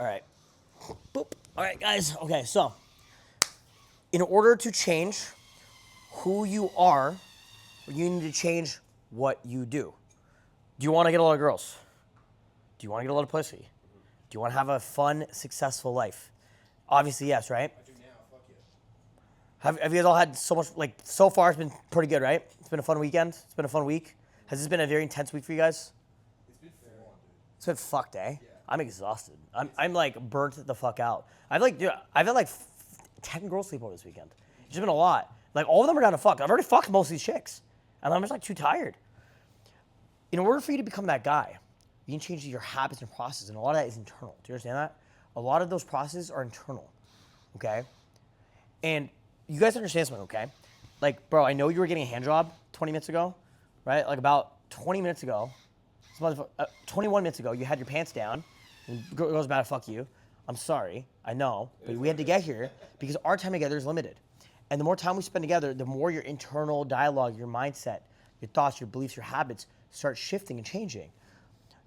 All right. Boop. All right, guys. Okay, so in order to change who you are, you need to change what you do. Do you want to get a lot of girls? Do you want to get a lot of pussy? Do you want to have a fun, successful life? Obviously, yes, right? I do now. Fuck yeah. Have you guys all had so much, like, so far it's been pretty good, right? It's been a fun weekend. It's been a fun week. Has this been a very intense week for you guys? It's been full on, dude. It's been fucked, eh? Yeah. I'm exhausted. I'm like burnt the fuck out. I've had like 10 girls sleep over this weekend. It's just been a lot. Like all of them are down to fuck. I've already fucked most of these chicks. And I'm just like too tired. In order for you to become that guy, you can change your habits and processes, and a lot of that is internal. Do you understand that? A lot of those processes are internal, okay? And you guys understand something, okay? Like, bro, I know you were getting a hand job 20 minutes ago, right? Like about 20 minutes ago, 21 minutes ago, you had your pants down, and girls about to fuck you. I'm sorry, I know, but we had to get here because our time together is limited. And the more time we spend together, the more your internal dialogue, your mindset, your thoughts, your beliefs, your habits start shifting and changing.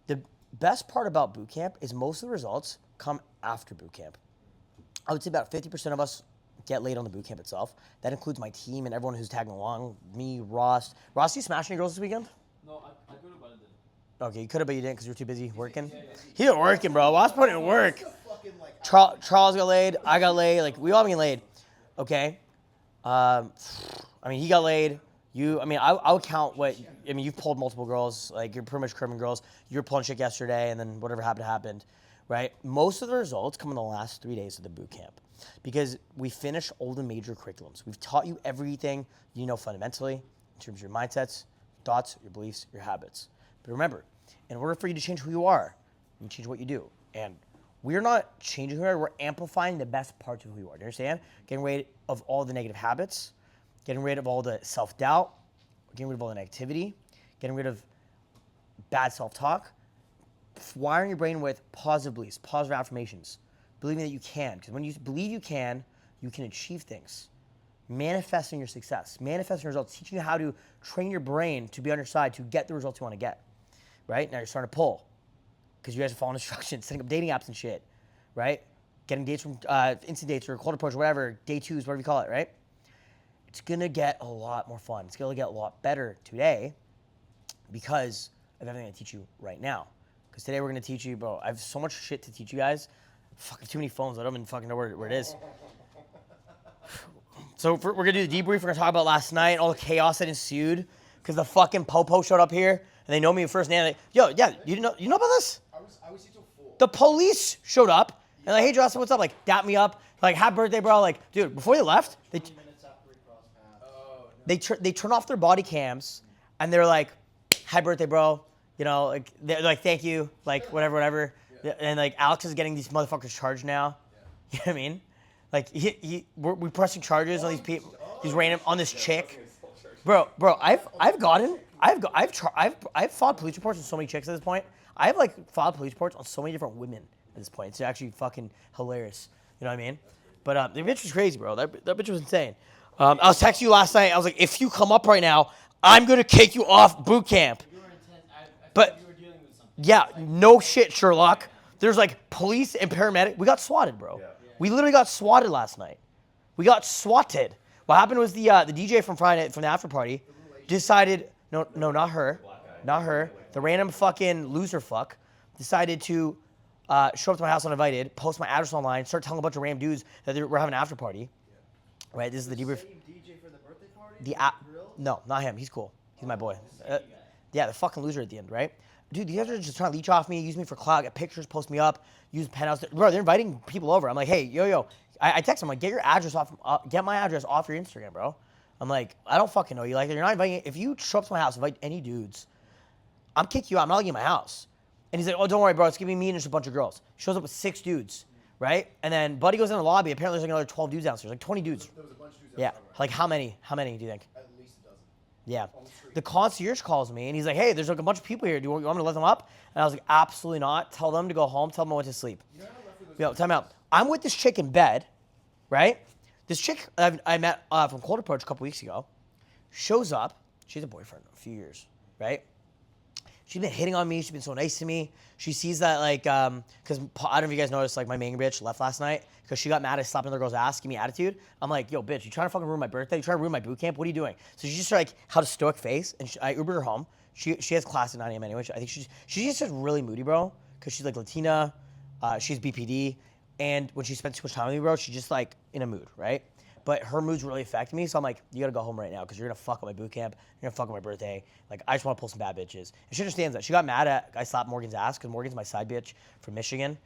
The best part about bootcamp is most of the results come after bootcamp. I would say about 50% of us get laid on the bootcamp itself. That includes my team and everyone who's tagging along. Me, Ross. Ross, you smash any girls this weekend? No, I could have, but I didn't. Okay, you could have, but you didn't because you were too busy working. He been working, bro. Ross put in work. Fucking like. Charles got laid. I got laid. Like we all been laid. Okay. I mean, he got laid. I would count what. I mean, you've pulled multiple girls. Like you're pretty much crimming girls. You were pulling shit yesterday, and then whatever happened, right? Most of the results come in the last 3 days of the boot camp, because we finished all the major curriculums. We've taught you everything you know fundamentally in terms of your mindsets, thoughts, your beliefs, your habits. But remember, in order for you to change who you are, you change what you do. And we're not changing who we are. We're amplifying the best parts of who you are. Do you understand? Getting rid of all the negative habits, getting rid of all the self-doubt, getting rid of all the negativity, getting rid of bad self-talk, wiring your brain with positive beliefs, positive affirmations, believing that you can. Because when you believe you can achieve things. Manifesting your success, manifesting your results, teaching you how to train your brain to be on your side to get the results you want to get. Right? Now you're starting to pull because you guys are following instructions, setting up dating apps and shit, right? Getting dates from instant dates or cold approach or whatever, day twos, whatever you call it, right? It's gonna get a lot more fun. It's gonna get a lot better today because of everything I teach you right now. Because today we're gonna teach you, bro, I have so much shit to teach you guys. Fucking too many phones, I don't even fucking know where it is. So we're gonna do the debrief. We're gonna talk about last night, all the chaos that ensued because the fucking popo showed up here and they know me first name. Like, yo, yeah, you know about this? I was so full. The police showed up and like, hey, Justin, what's up? Like, dap me up. Like, happy birthday, bro. Like, dude, before they left, they turn off their body cams and they're like, happy birthday, bro. You know, like they're like, thank you, like whatever. Yeah. And like Alex is getting these motherfuckers charged now. Yeah. You know what I mean? Like we're pressing charges on these people. He's random on this chick. Bro, I've filed police reports on so many chicks at this point. I've like filed police reports on so many different women at this point. It's actually fucking hilarious. You know what I mean? But the bitch was crazy, bro. That bitch was insane. I was texting you last night. I was like, if you come up right now, I'm gonna kick you off boot camp. You were intense. I But you were dealing with something. yeah, no shit, Sherlock. There's like police and paramedic. We got swatted, bro. Yeah. We literally got swatted last night. We got swatted. What happened was the DJ from Friday from the after party decided no, not her. The random fucking loser fuck decided to show up to my house uninvited, post my address online, start telling a bunch of random dudes that we're having an after party. Right, this is the debrief. Same DJ for the birthday party? No, not him. He's cool. He's my boy. Yeah, the fucking loser at the end, right? Dude, these guys are just trying to leech off me, use me for clout, get pictures, post me up, use penthouse. Bro, they're inviting people over. I'm like, hey, yo. I text them, I'm like, get my address off your Instagram, bro. I'm like, I don't fucking know you. Like, you're not inviting. If you show up to my house, invite any dudes, I'm kicking you out. I'm not letting you in my house. And he's like, oh, don't worry, bro. It's gonna be me and just a bunch of girls. Shows up with 6 dudes, right? And then Buddy goes in the lobby. Apparently, there's like another 12 dudes downstairs, like 20 dudes. There was a bunch of dudes. Yeah, like how many? How many do you think? At least a dozen. Yeah. The concierge calls me and he's like, hey, there's like a bunch of people here. Do you want me to let them up? And I was like, absolutely not. Tell them to go home. Tell them I went to sleep. You know how roughly those Yo, time out. I'm with this chick in bed, right? This chick I met from Cold Approach a couple weeks ago shows up. She has a boyfriend a few years, right? She's been hitting on me. She's been so nice to me. She sees that like, because I don't know if you guys noticed, like my main bitch left last night because she got mad at slapping another girl's ass, give me attitude. I'm like, yo, bitch, you trying to fucking ruin my birthday? You trying to ruin my boot camp? What are you doing? So she just like had a stoic face, and I Ubered her home. She has class at 9 a.m. anyway. I think she's just really moody, bro, because she's like Latina. She's BPD, and when she spends too much time with me, bro, she's just like in a mood, right? But her moods really affect me, so I'm like, you gotta go home right now because you're gonna fuck up my boot camp. You're gonna fuck up my birthday. Like, I just want to pull some bad bitches. And she understands that. She got mad at I slapped Morgan's ass because Morgan's my side bitch from Michigan,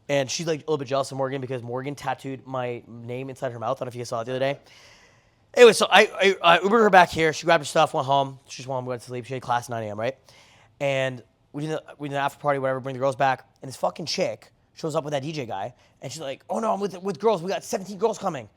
and she's like a little bit jealous of Morgan because Morgan tattooed my name inside her mouth. I don't know if you guys saw it the other day. Anyway, so I Ubered her back here. She grabbed her stuff, went home. She just wanted to go to sleep. She had class at 9 a.m. right? And we did an after party, whatever. Bring the girls back, and this fucking chick shows up with that DJ guy, and she's like, "Oh no, I'm with girls. We got 17 girls coming."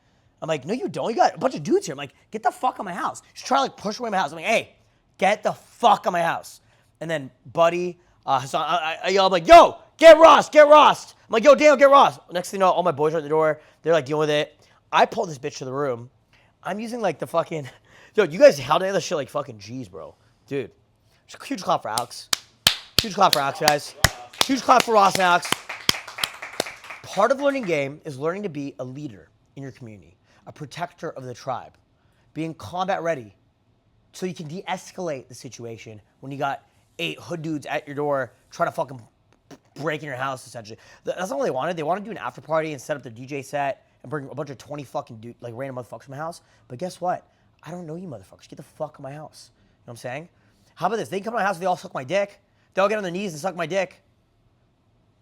I'm like, "No, you don't. You got a bunch of dudes here." I'm like, "Get the fuck out of my house." She's trying to like push away my house. I'm like, "Hey, get the fuck out of my house." And then Buddy, Hassan, I yell, I'm like, "Yo, get Ross, get Ross." I'm like, "Yo, Daniel, get Ross." Next thing you know, all my boys are at the door. They're like dealing with it. I pull this bitch to the room. I'm using like the fucking, yo, you guys handle this shit like fucking G's, bro. Dude, it's a huge clap for Alex. Huge clap for Alex, guys. Huge clap for Ross and Alex. Part of learning game is learning to be a leader in your community, a protector of the tribe, being combat ready so you can de-escalate the situation when you got 8 hood dudes at your door trying to fucking break in your house, essentially. That's not what they wanted. They wanted to do an after party and set up the DJ set and bring a bunch of 20 fucking like random motherfuckers to my house. But guess what? I don't know you motherfuckers. Get the fuck out of my house. You know what I'm saying? How about this? They can come to my house and they all suck my dick. They all get on their knees and suck my dick.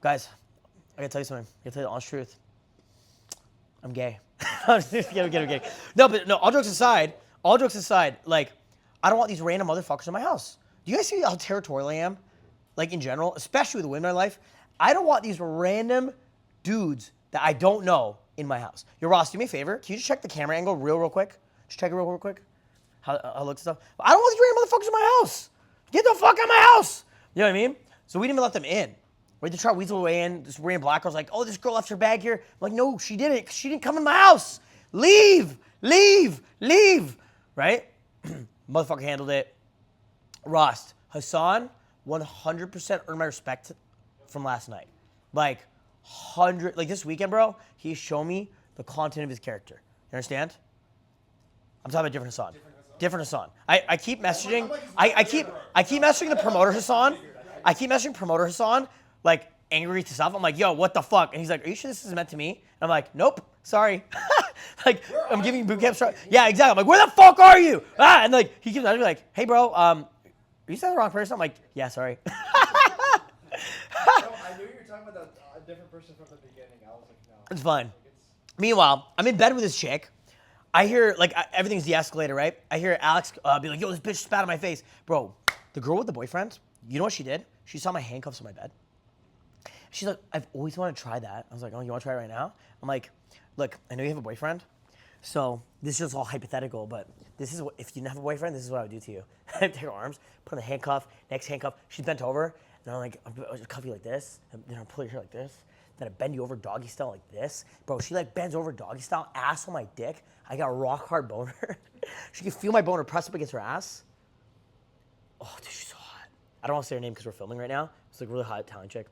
Guys, I gotta tell you something. I gotta tell you the honest truth. I'm gay. I'm kidding. No, all jokes aside, like, I don't want these random motherfuckers in my house. Do you guys see how territorial I am? Like, in general, especially with the women in my life. I don't want these random dudes that I don't know in my house. Yo, Ross, do me a favor. Can you just check the camera angle real quick? Just check it real quick. How it looks and stuff. I don't want these random motherfuckers in my house. Get the fuck out of my house. You know what I mean? So we didn't even let them in. Right, they try to weasel away in. This random black girl's like, "Oh, this girl left her bag here." I'm like, "No, she didn't. She didn't come in my house. Leave. Right? Motherfucker handled it. Ross, Hassan, 100% earned my respect from last night. Like, this weekend, bro, he showed me the content of his character. You understand? I'm talking about different Hassan. Different Hassan. I keep messaging. I keep messaging the promoter Hassan. I keep messaging promoter Hassan, like, angry to stuff. I'm like, "Yo, what the fuck?" And he's like, "Are you sure this is meant to me?" And I'm like, "Nope, sorry." Like, I'm giving you boot camp. Yeah, exactly. I'm like, "Where the fuck are you?" And like, he keeps asking me like, "Hey, bro, are you saying the wrong person?" I'm like, "Yeah, sorry." No, I knew you were talking about a different person from the beginning. I was like, no. It's fine. Meanwhile, I'm in bed with this chick. I hear, like, everything's de-escalated, right? I hear Alex be like, "Yo, this bitch spat on my face." Bro, the girl with the boyfriend, you know what she did? She saw my handcuffs on my bed. She's like, "I've always wanted to try that." I was like, "Oh, you want to try it right now?" I'm like, "Look, I know you have a boyfriend, so this is all hypothetical, but this is what, if you didn't have a boyfriend, this is what I would do to you." I take her arms, put on the handcuff, next handcuff. She's bent over, and I'm like, I'll cuff you like this, and then I'll pull your hair like this, then I bend you over doggy style like this. Bro, she like bends over doggy style, ass on my dick. I got a rock hard boner. She can feel my boner pressed up against her ass. Oh, dude, she's so hot. I don't want to say her name because we're filming right now. It's like a really hot Italian chick.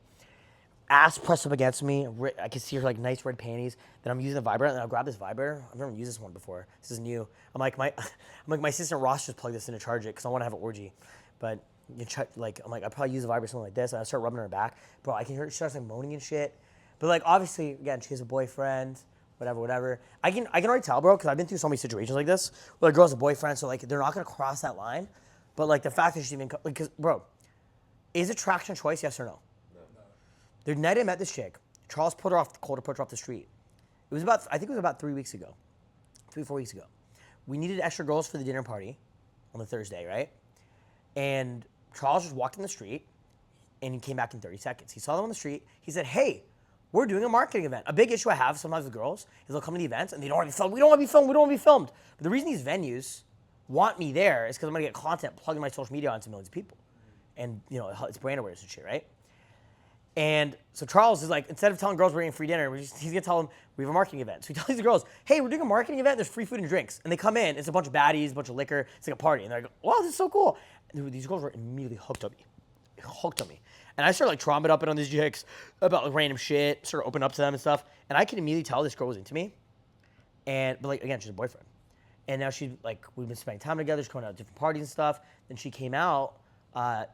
Ass pressed up against me. I can see her like nice red panties. Then I'm using the vibrator, and then I'll grab this vibrator. I've never used this one before. This is new. I'm like my assistant Ross just plugged this in to charge it because I want to have an orgy. But you check, like, I'm like, I probably use a vibrator something like this, and I start rubbing her back. Bro, I can hear her, she starts like moaning and shit. But like, obviously, again, she has a boyfriend. Whatever. I can already tell, bro, because I've been through so many situations like this where a girl has a boyfriend, so like they're not gonna cross that line. But like the fact that she's even like, because bro, is attraction a choice? Yes or no? No. The night I met this chick, Charles put her off the street. It was about, I think it was about 3 weeks ago, 3-4 weeks ago. We needed extra girls for the dinner party on the Thursday, right? And Charles was walking the street, and he came back in 30 seconds. He saw them on the street. He said, "Hey, we're doing a marketing event." A big issue I have sometimes with girls is they'll come to the events and they don't want to be filmed. We don't want to be filmed. But the reason these venues want me there is because I'm going to get content plugging my social media onto millions of people. And, you know, it's brand awareness and shit, right? And so Charles is like, instead of telling girls we're getting free dinner, he's going to tell them we have a marketing event. So he tells these girls, "Hey, we're doing a marketing event. There's free food and drinks." And they come in. It's a bunch of baddies, a bunch of liquor. It's like a party. And they're like, "Wow, this is so cool." And these girls were immediately hooked on me. hooked on me. And I started like trombing up it on these chicks about like random shit, sort of open up to them and stuff. And I could immediately tell this girl was into me. But like, again, she's a boyfriend. And now she's like, we've been spending time together. She's going out to different parties and stuff. Then she came out on,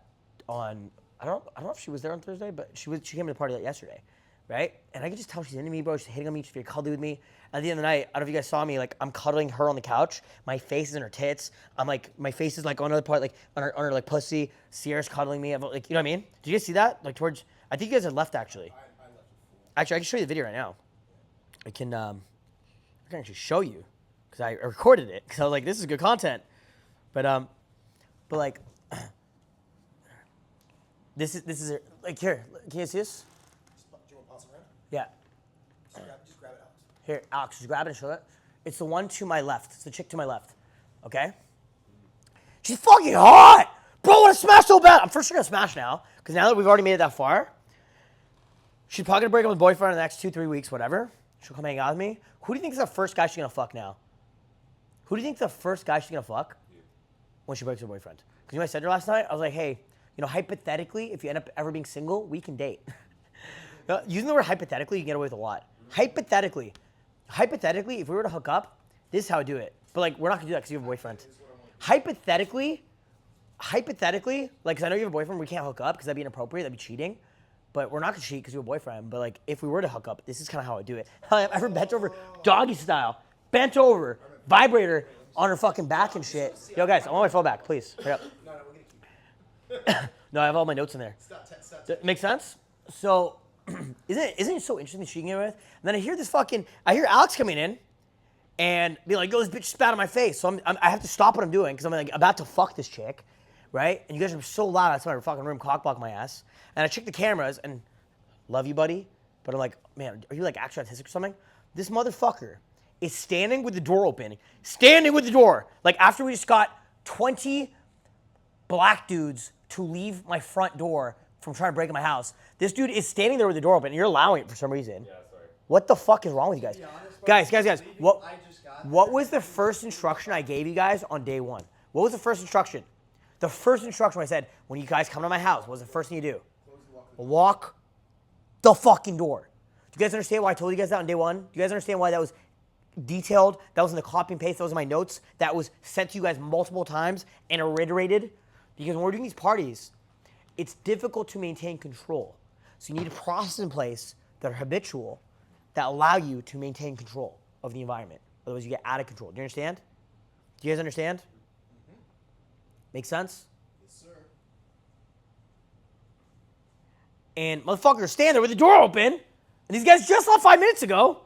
I don't know if she was there on Thursday, but she came to the party like yesterday, right? And I could just tell she's into me, bro. She's hitting on me. She's very cuddly with me. At the end of the night, I don't know if you guys saw me, like I'm cuddling her on the couch. My face is in her tits. I'm like, my face is like on another part, like on her like pussy. Sierra's cuddling me. I'm like, you know what I mean? Did you guys see that? Like towards, I think you guys had left actually. I left it. Actually, I can show you the video right now. I can actually show you because I recorded it because I was like, this is good content. But like, this is like here. Can you see this? Do you want to pass it around? Yeah. Just grab it out. Here, Alex, just grab it and show it. It's the one to my left. It's the chick to my left. Okay? She's fucking hot! Bro, I want to smash so bad! I'm for sure gonna smash now, because now that we've already made it that far, she's probably gonna break up with boyfriend in the next 2-3 weeks, whatever. She'll come hang out with me. Who do you think is the first guy she's gonna fuck now? Who do you think is the first guy she's gonna fuck when she breaks up with her boyfriend? Because you know what I said to her last night? I was like, hey, you know, hypothetically, if you end up ever being single, we can date. Using the word hypothetically, you can get away with a lot. Hypothetically, if we were to hook up, this is how I do it. But like, we're not gonna do that because you have a boyfriend. Hypothetically, like, because I know you have a boyfriend, we can't hook up because that'd be inappropriate, that'd be cheating. But we're not gonna cheat because you have a boyfriend. But like, if we were to hook up, this is kind of how I do it. I've ever bent over, doggy style, bent over, vibrator on her fucking back and shit. Yo, guys, I want my phone back, please. Hurry up. No, we're going to keep it. No, I have all my notes in there. Make sense? So, isn't it so interesting that she can get with? And then I hear Alex coming in and be like, yo, this bitch spat on my face. So I have to stop what I'm doing because I'm like about to fuck this chick, right? And you guys are so loud outside my fucking room, cockblock my ass. And I check the cameras and love you, buddy. But I'm like, man, are you like actually autistic or something? This motherfucker is standing with the door open. Standing with the door. Like after we just got 20 black dudes to leave my front door from trying to break in my house. This dude is standing there with the door open and you're allowing it for some reason. Yeah, sorry. What the fuck is wrong with you guys? Guys, what was the first instruction I gave you guys on day one? What was the first instruction? The first instruction I said, when you guys come to my house, what was the first thing you do? Walk the fucking door. Do you guys understand why I told you guys that on day one? Do you guys understand why that was detailed? That was in the copy and paste. That was in my notes. That was sent to you guys multiple times and reiterated. Because when we're doing these parties, it's difficult to maintain control. So you need a process in place that are habitual that allow you to maintain control of the environment. Otherwise, you get out of control. Do you understand? Do you guys understand? Mm-hmm. Make sense? Yes, sir. And motherfuckers stand there with the door open, and these guys just left 5 minutes ago.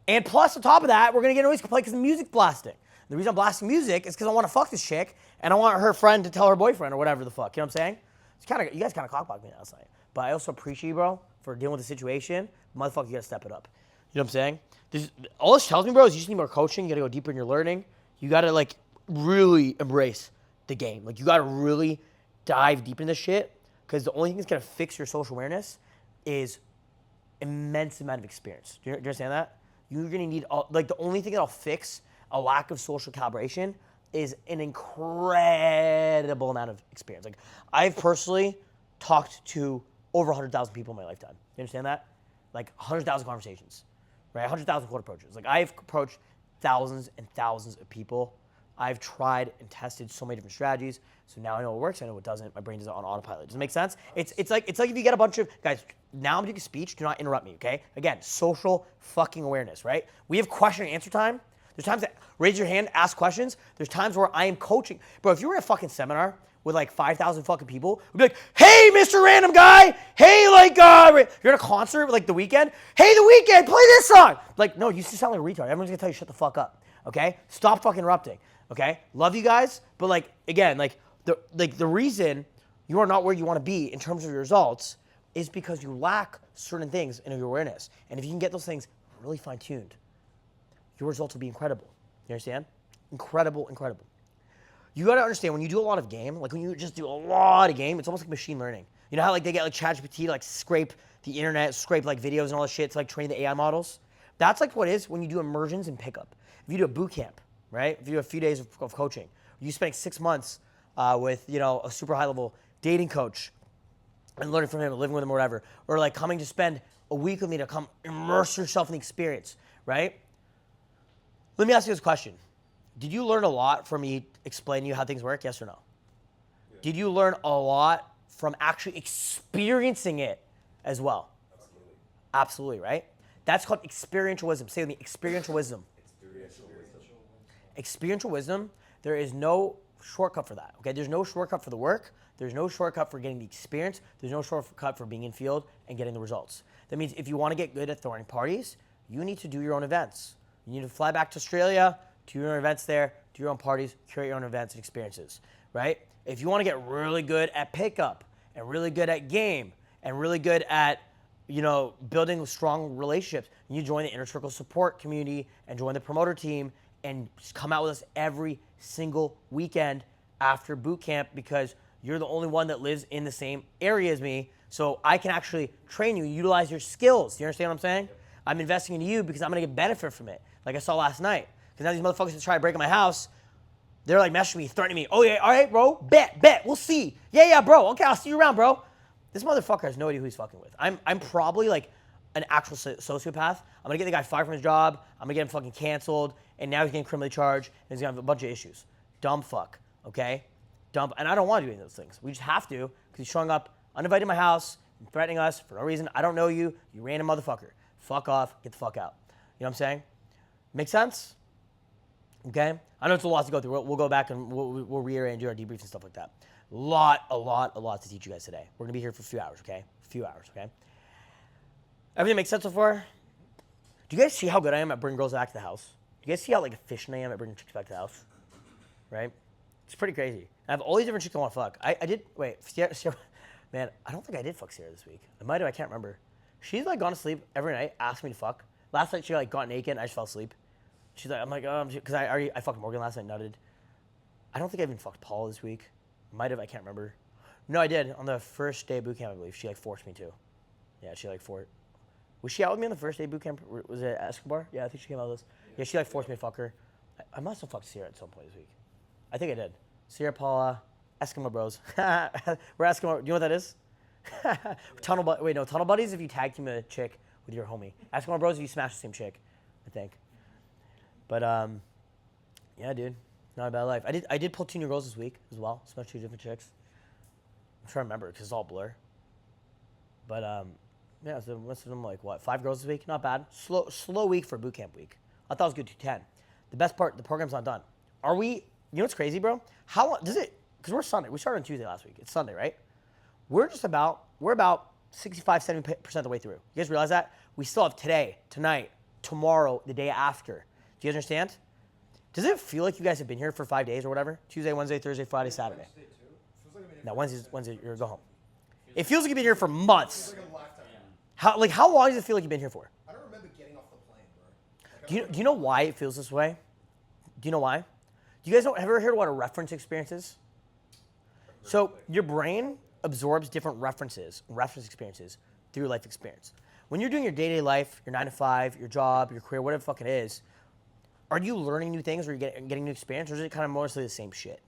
And plus, on top of that, we're gonna get a noise complaint because the music's blasting. The reason I'm blasting music is because I want to fuck this chick, and I want her friend to tell her boyfriend or whatever the fuck. You know what I'm saying? It's you guys kind of cockblocked me last night. But I also appreciate you, bro, for dealing with the situation. Motherfucker, you gotta step it up. You know what I'm saying? All this tells me, bro, is you just need more coaching. You gotta go deeper in your learning. You gotta like really embrace the game. Like you gotta really dive deep into this shit. Because the only thing that's gonna fix your social awareness is immense amount of experience. Do you understand that? You're gonna need the only thing that'll fix a lack of social calibration is an incredible amount of experience. Like I've personally talked to over 100,000 people in my lifetime. You understand that? Like 100,000 conversations, right? 100,000 cold approaches. Like I've approached thousands and thousands of people. I've tried and tested so many different strategies. So now I know what works, I know what doesn't. My brain is on autopilot. Does it make sense? It's like if you get a bunch of guys. Now I'm doing a speech. Do not interrupt me, okay? Again, social fucking awareness, right? We have question and answer time. There's times that raise your hand, ask questions. There's times where I am coaching. Bro, if you were in a fucking seminar with like 5,000 fucking people, we'd be like, hey, Mr. Random Guy. Hey, like, you're at a concert with like The Weeknd. Hey, The Weeknd, play this song. Like, no, you just sound like a retard. Everyone's gonna tell you shut the fuck up, okay? Stop fucking interrupting, okay? Love you guys, but like, again, like the reason you are not where you want to be in terms of your results is because you lack certain things in your awareness. And if you can get those things really fine-tuned, your results will be incredible. You understand? Incredible. You gotta understand, when you do a lot of game, like when you just do a lot of game, it's almost like machine learning. You know how like they get like ChatGPT to like scrape the internet, scrape like videos and all this shit to like train the AI models? That's like what it is when you do immersions and pickup. If you do a boot camp, right? If you do a few days of coaching, you spend 6 months with, you know, a super high level dating coach, and learning from him and living with him or whatever, or like coming to spend a week with me to come immerse yourself in the experience, right? Let me ask you this question. Did you learn a lot from me explaining to you how things work, yes or no? Yeah. Did you learn a lot from actually experiencing it as well? Absolutely. Absolutely, right? That's called experiential wisdom. Say with me, experiential wisdom. Experiential wisdom, there is no shortcut for that, okay? There's no shortcut for the work. There's no shortcut for getting the experience. There's no shortcut for being in field and getting the results. That means if you want to get good at throwing parties, you need to do your own events. You need to fly back to Australia, do your own events there, do your own parties, curate your own events and experiences, right? If you want to get really good at pickup and really good at game and really good at, building strong relationships, you join the inner circle support community and join the promoter team and just come out with us every single weekend after boot camp because you're the only one that lives in the same area as me, so I can actually train you, utilize your skills. Do you understand what I'm saying? Yep. I'm investing in you because I'm gonna get benefit from it, like I saw last night. Because now these motherfuckers that try to break in my house, they're like messaging me, threatening me. Oh yeah, all right, bro, bet, we'll see. Yeah, bro, okay, I'll see you around, bro. This motherfucker has no idea who he's fucking with. I'm probably like an actual sociopath. I'm gonna get the guy fired from his job. I'm gonna get him fucking canceled, and now he's getting criminally charged, and he's gonna have a bunch of issues. Dumb fuck, okay? Dumb, and I don't want to do any of those things. We just have to, because he's showing up uninvited in my house, and threatening us for no reason. I don't know you. You random motherfucker. Fuck off. Get the fuck out. You know what I'm saying? Make sense? Okay? I know it's a lot to go through. We'll go back and we'll reiterate and do our debriefs and stuff like that. A lot to teach you guys today. We're going to be here for a few hours, okay? Okay? Everything makes sense so far? Do you guys see how good I am at bringing girls back to the house? Do you guys see how efficient I am at bringing chicks back to the house? Right? It's pretty crazy. I have all these different chicks I want to fuck. I did, Sierra, man, I don't think I did fuck Sierra this week. I might have, I can't remember. She's gone to sleep every night, asked me to fuck. Last night she got naked and I just fell asleep. She's like, I'm like, because I fucked Morgan last night, nutted. I don't think I even fucked Paul this week. Might have, I can't remember. No, I did. On the first day of boot camp, I believe. She forced me to. Yeah, she forced. Was she out with me on the first day of boot camp? Was it Escobar? Yeah, I think she came out with us. Yeah, she forced me to fuck her. I must have fucked Sierra at some point this week. I think I did. Sierra, Paula, Eskimo Bros. We're Eskimo. Do you know what that is? Tunnel Buddies if you tag team a chick with your homie. Eskimo Bros if you smash the same chick, I think. But yeah, dude, not a bad life. I did pull 2 new girls this week as well. Smashed 2 different chicks. I'm trying to remember because it's all blur. But yeah, so most of them 5 girls this week. Not bad. Slow week for boot camp week. I thought it was good 210. The best part, the program's not done. Are we? You know what's crazy, bro? How long does it? Because we're Sunday. We started on Tuesday last week. It's Sunday, right? We're about 65, 70% of the way through. You guys realize that? We still have today, tonight, tomorrow, the day after. Do you guys understand? Does it feel like you guys have been here for 5 days or whatever? Tuesday, Wednesday, Thursday, Friday, Saturday. No, Wednesday, you're go home. It feels like you've been here for months. It's like a lifetime. How long does it feel like you've been here for? I don't remember getting off the plane, bro. Do you know why it feels this way? Do you know why? Do you guys ever heard what a reference experience is? So your brain absorbs different reference experiences through your life experience. When you're doing your day-to-day life, your 9 to 5, your job, your career, whatever the fuck it is, are you learning new things or are you getting new experience, or is it kind of mostly the same shit?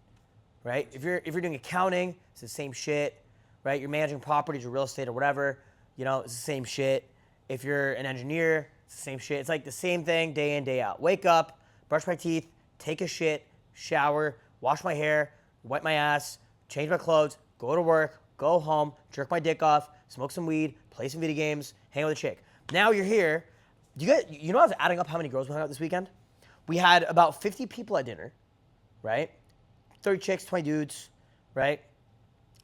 Right? If you're doing accounting, it's the same shit. Right? You're managing properties or real estate or whatever, it's the same shit. If you're an engineer, it's the same shit. It's like the same thing day in, day out. Wake up, brush my teeth, take a shit, shower, wash my hair, wipe my ass, change my clothes, go to work, go home, jerk my dick off, smoke some weed, play some video games, hang out with a chick. Now you're here. You know I was adding up how many girls we hung out this weekend? We had about 50 people at dinner, right? 30 chicks, 20 dudes, right?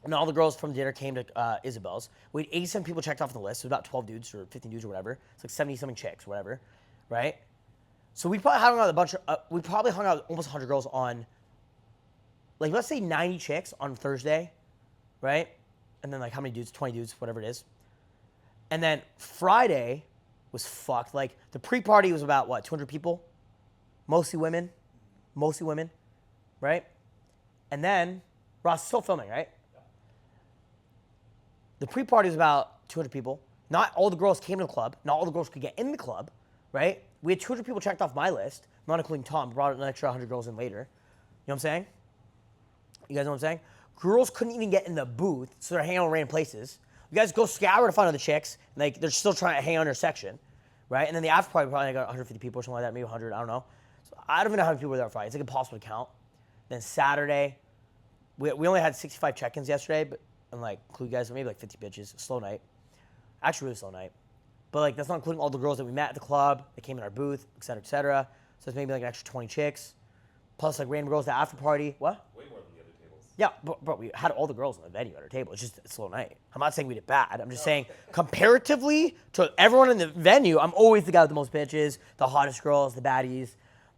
And all the girls from dinner came to Isabel's. We had 87 people checked off the list, so about 12 dudes or 15 dudes or whatever. It's like 70-something chicks or whatever, right? So we probably hung out with a bunch of, we probably hung out with almost 100 girls on, let's say 90 chicks on Thursday, right? And then how many dudes? 20 dudes, whatever it is. And then Friday was fucked. The pre-party was about, 200 people? Mostly women, right? And then, Ross is still filming, right? The pre-party was about 200 people. Not all the girls came to the club. Not all the girls could get in the club, right? We had 200 people checked off my list, not including Tom. Brought an extra 100 girls in later. You know what I'm saying? You guys know what I'm saying? Girls couldn't even get in the booth, so they're hanging out in random places. You guys go scour to find other chicks, and like they're still trying to hang on their section, right? And then the after party probably got 150 people or something like that, maybe 100, I don't know. So I don't even know how many people were there on Friday. It's like impossible to count. Then Saturday, we only had 65 check-ins yesterday, but and like include guys, maybe like 50 bitches. Slow night, actually really slow night. But like that's not including all the girls that we met at the club, that came in our booth, et cetera, et cetera. So it's maybe like an extra 20 chicks, plus like random girls at the after party. What? Way more than the other tables. Yeah, bro, we had all the girls in the venue at our table. It's just a slow night. I'm not saying we did bad. I'm just saying comparatively to everyone in the venue, I'm always the guy with the most bitches, the hottest girls, the baddies.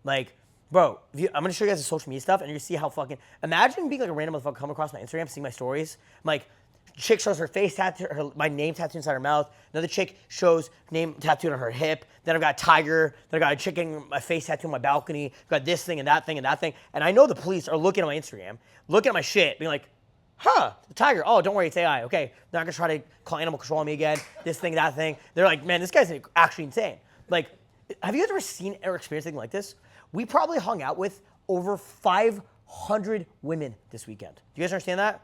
Like, bro, I'm gonna show you guys the social media stuff, and you're gonna see how fucking. Imagine being like a random motherfucker come across my Instagram, seeing my stories. I'm like, chick shows her face tattoo, my name tattooed inside her mouth. Another chick shows name tattooed on her hip. Then I've got a tiger. Then I got a chick getting my face tattooed on my balcony. I've got this thing and that thing and that thing. And I know the police are looking at my Instagram, looking at my shit, being like, huh, the tiger. Oh, don't worry, it's AI. Okay, they're not gonna try to call animal control on me again. This thing, that thing. They're like, man, this guy's actually insane. Like, have you guys ever seen or experienced anything like this? We probably hung out with over 500 women this weekend. Do you guys understand that?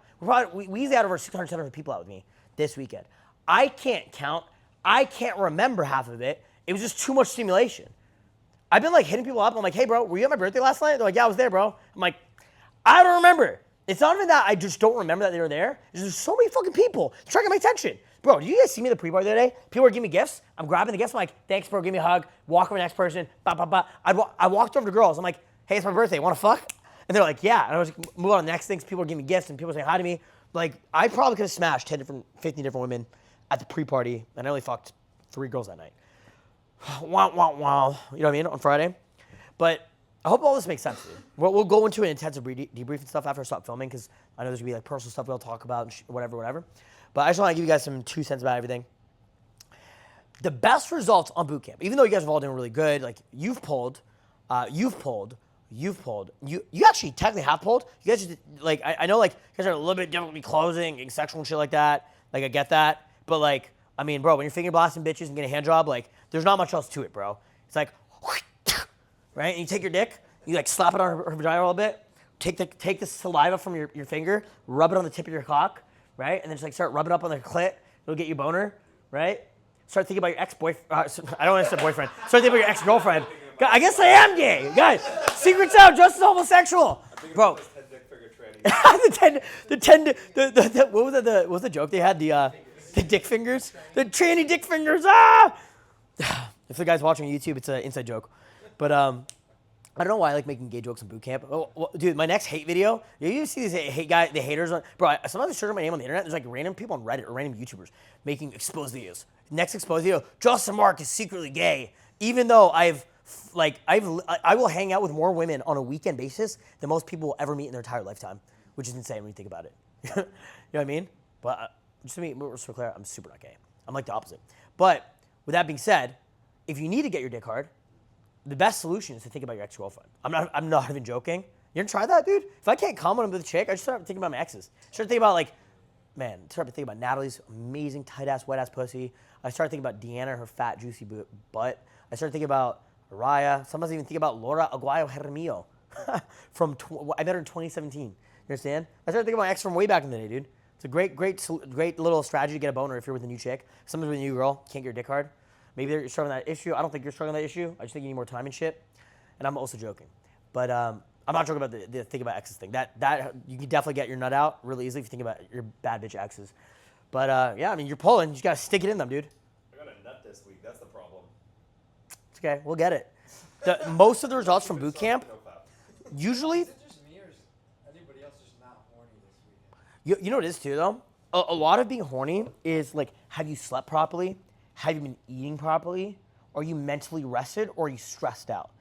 We easily had over 600, 700 people out with me this weekend. I can't count. I can't remember half of it. It was just too much stimulation. I've been like hitting people up. I'm like, hey, bro, were you at my birthday last night? They're like, yeah, I was there, bro. I'm like, I don't remember. It's not even that I just don't remember that they were there. There's so many fucking people trying to get my attention. Bro, did you guys see me at the pre-party the other day? People were giving me gifts. I'm grabbing the gifts. I'm like, thanks, bro. Give me a hug. Walk over to the next person. Ba, ba, ba. I walked over to girls. I'm like, hey, it's my birthday. Want to fuck? And they're like, yeah. And I was like, move on to the next things. People were giving me gifts and people were saying hi to me. Like, I probably could have smashed 15 different women at the pre-party, and I only fucked 3 girls that night. Wow, wow, wow. You know what I mean? On Friday. But I hope all this makes sense to you. We'll go into an intensive debrief and stuff after I stop filming, because I know there's going to be like personal stuff we'll talk about and whatever. But I just want to give you guys some 2 cents about everything. The best results on Bootcamp, even though you guys have all done really good, like you've pulled, you actually technically have pulled. You guys just, like, I know like you guys are a little bit different with me closing and sexual and shit like that. Like I get that. But like, I mean, bro, when you're finger blasting bitches and getting a hand job, like there's not much else to it, bro. It's like, right? And you take your dick, you like slap it on her vagina a little bit, take the saliva from your finger, rub it on the tip of your cock, right? And then just like start rubbing up on the clit. It'll get you boner, right? Start thinking about your ex-boyfriend. I don't want to say boyfriend. Start thinking about your ex-girlfriend. I guess I am gay, guys. Secrets out, just as homosexual, bro. What was the joke they had? The dick fingers, the tranny dick fingers. Ah! If the guy's watching YouTube, it's an inside joke. But I don't know why I like making gay jokes in boot camp. Oh, well, dude, my next hate video, you see these the haters on, bro, sometimes I search my name on the internet, there's like random people on Reddit or random YouTubers making exposed videos. Next exposed video, Justin Marc is secretly gay, even though I will hang out with more women on a weekend basis than most people will ever meet in their entire lifetime, which is insane when you think about it. You know what I mean? But just to be so clear, I'm super not gay. I'm like the opposite. But with that being said, if you need to get your dick hard, the best solution is to think about your ex-girlfriend. I'm not even joking. You ever try that, dude? If I can't come when I'm with a chick, I just start thinking about my exes. I start thinking about start thinking about Natalie's amazing tight-ass, wet-ass pussy. I start thinking about Deanna, her fat, juicy butt. I start thinking about Araya. Sometimes I even think about Laura Aguayo Hermillo. I met her in 2017. You understand? I started thinking about my ex from way back in the day, dude. It's a great little strategy to get a boner if you're with a new chick. Sometimes with a new girl, can't get your dick hard. Maybe you're struggling with that issue. I don't think you're struggling with that issue. I just think you need more time and shit. And I'm also joking. But I'm not joking about the think about exes thing. That you can definitely get your nut out really easily if you think about your bad bitch exes. But yeah, I mean, you're pulling. You just gotta stick it in them, dude. I got a nut this week. That's the problem. It's okay. We'll get it. Most of the results from boot camp, usually. Is it just me or is anybody else just not horny this weekend? You know what it is too, though? A lot of being horny is like, have you slept properly? Have you been eating properly? Are you mentally rested or are you stressed out?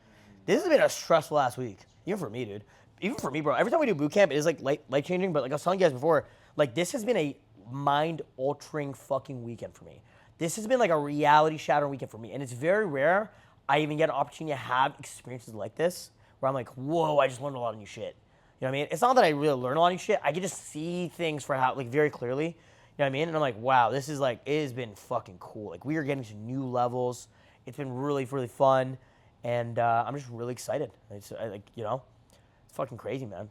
This has been a stressful last week. Even for me, dude. Even for me, bro. Every time we do boot camp, it is like life changing. But like I was telling you guys before, like this has been a mind altering fucking weekend for me. This has been like a reality shattering weekend for me. And it's very rare I even get an opportunity to have experiences like this where I'm like, whoa, I just learned a lot of new shit. You know what I mean? It's not that I really learn a lot of new shit. I can just see things for how, like, very clearly. You know what I mean? And I'm like, wow, this is like, it has been fucking cool. Like, we are getting to new levels. It's been really, really fun. And I'm just really excited. It's fucking crazy, man.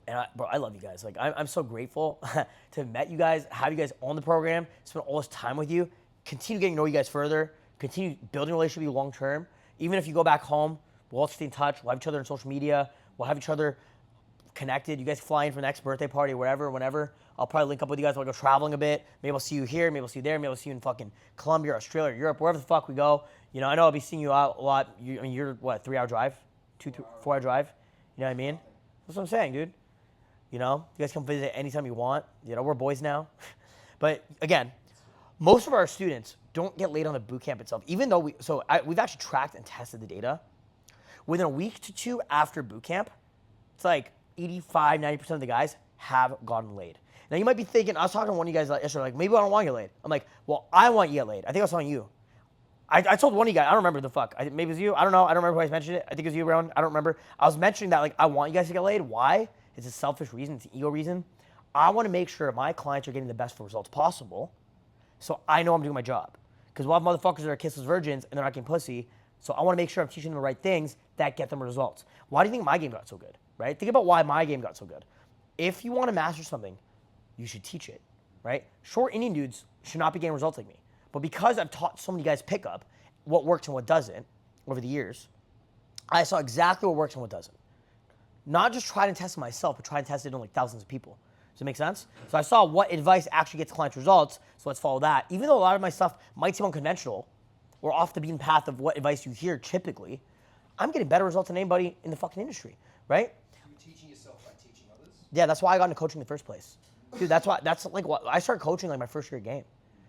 And bro, I love you guys. Like, I'm so grateful to have met you guys, have you guys on the program, spend all this time with you, continue getting to know you guys further, continue building a relationship with you long term. Even if you go back home, we'll all stay in touch. We'll have each other on social media. We'll have each other connected. You guys fly in for the next birthday party or whatever, whenever. I'll probably link up with you guys while I go traveling a bit. Maybe I'll see you here. Maybe I'll see you there. Maybe I'll see you in fucking Colombia, or Australia, or Europe, wherever the fuck we go. You know, I know I'll be seeing you out a lot. I mean, you're what, 3-hour drive? 4-hour drive? You know what I mean? That's what I'm saying, dude. You know, you guys come visit anytime you want. You know, we're boys now. But again, most of our students don't get laid on the boot camp itself, even though we've actually tracked and tested the data. Within a week to 2 after boot camp, it's like 85, 90% of the guys have gotten laid. Now you might be thinking, I was talking to one of you guys yesterday, like, maybe I don't want to get laid. I'm like, well, I want you to get laid. I think I was telling you. I told one of you guys, I don't remember the fuck. Maybe it was you. I don't know. I don't remember who I mentioned it. I think it was you, Rowan. I don't remember. I was mentioning that, like, I want you guys to get laid. Why? It's a selfish reason. It's an ego reason. I want to make sure my clients are getting the best results possible, so I know I'm doing my job. Because we'll have motherfuckers that are kissless virgins and they're not getting pussy, so I want to make sure I'm teaching them the right things that get them results. Why do you think my game got so good, right? Think about why my game got so good. If you want to master something, you should teach it, right? Short Indian dudes should not be getting results like me. But because I've taught so many guys pickup, what works and what doesn't over the years, I saw exactly what works and what doesn't. Not just try to test it myself, but try and test it on like thousands of people. Does that make sense? So I saw what advice actually gets clients results, so let's follow that. Even though a lot of my stuff might seem unconventional or off the beaten path of what advice you hear typically, I'm getting better results than anybody in the fucking industry, right? You're teaching yourself by teaching others? Yeah, that's why I got into coaching in the first place. Dude, that's like what I started coaching like my first year of game.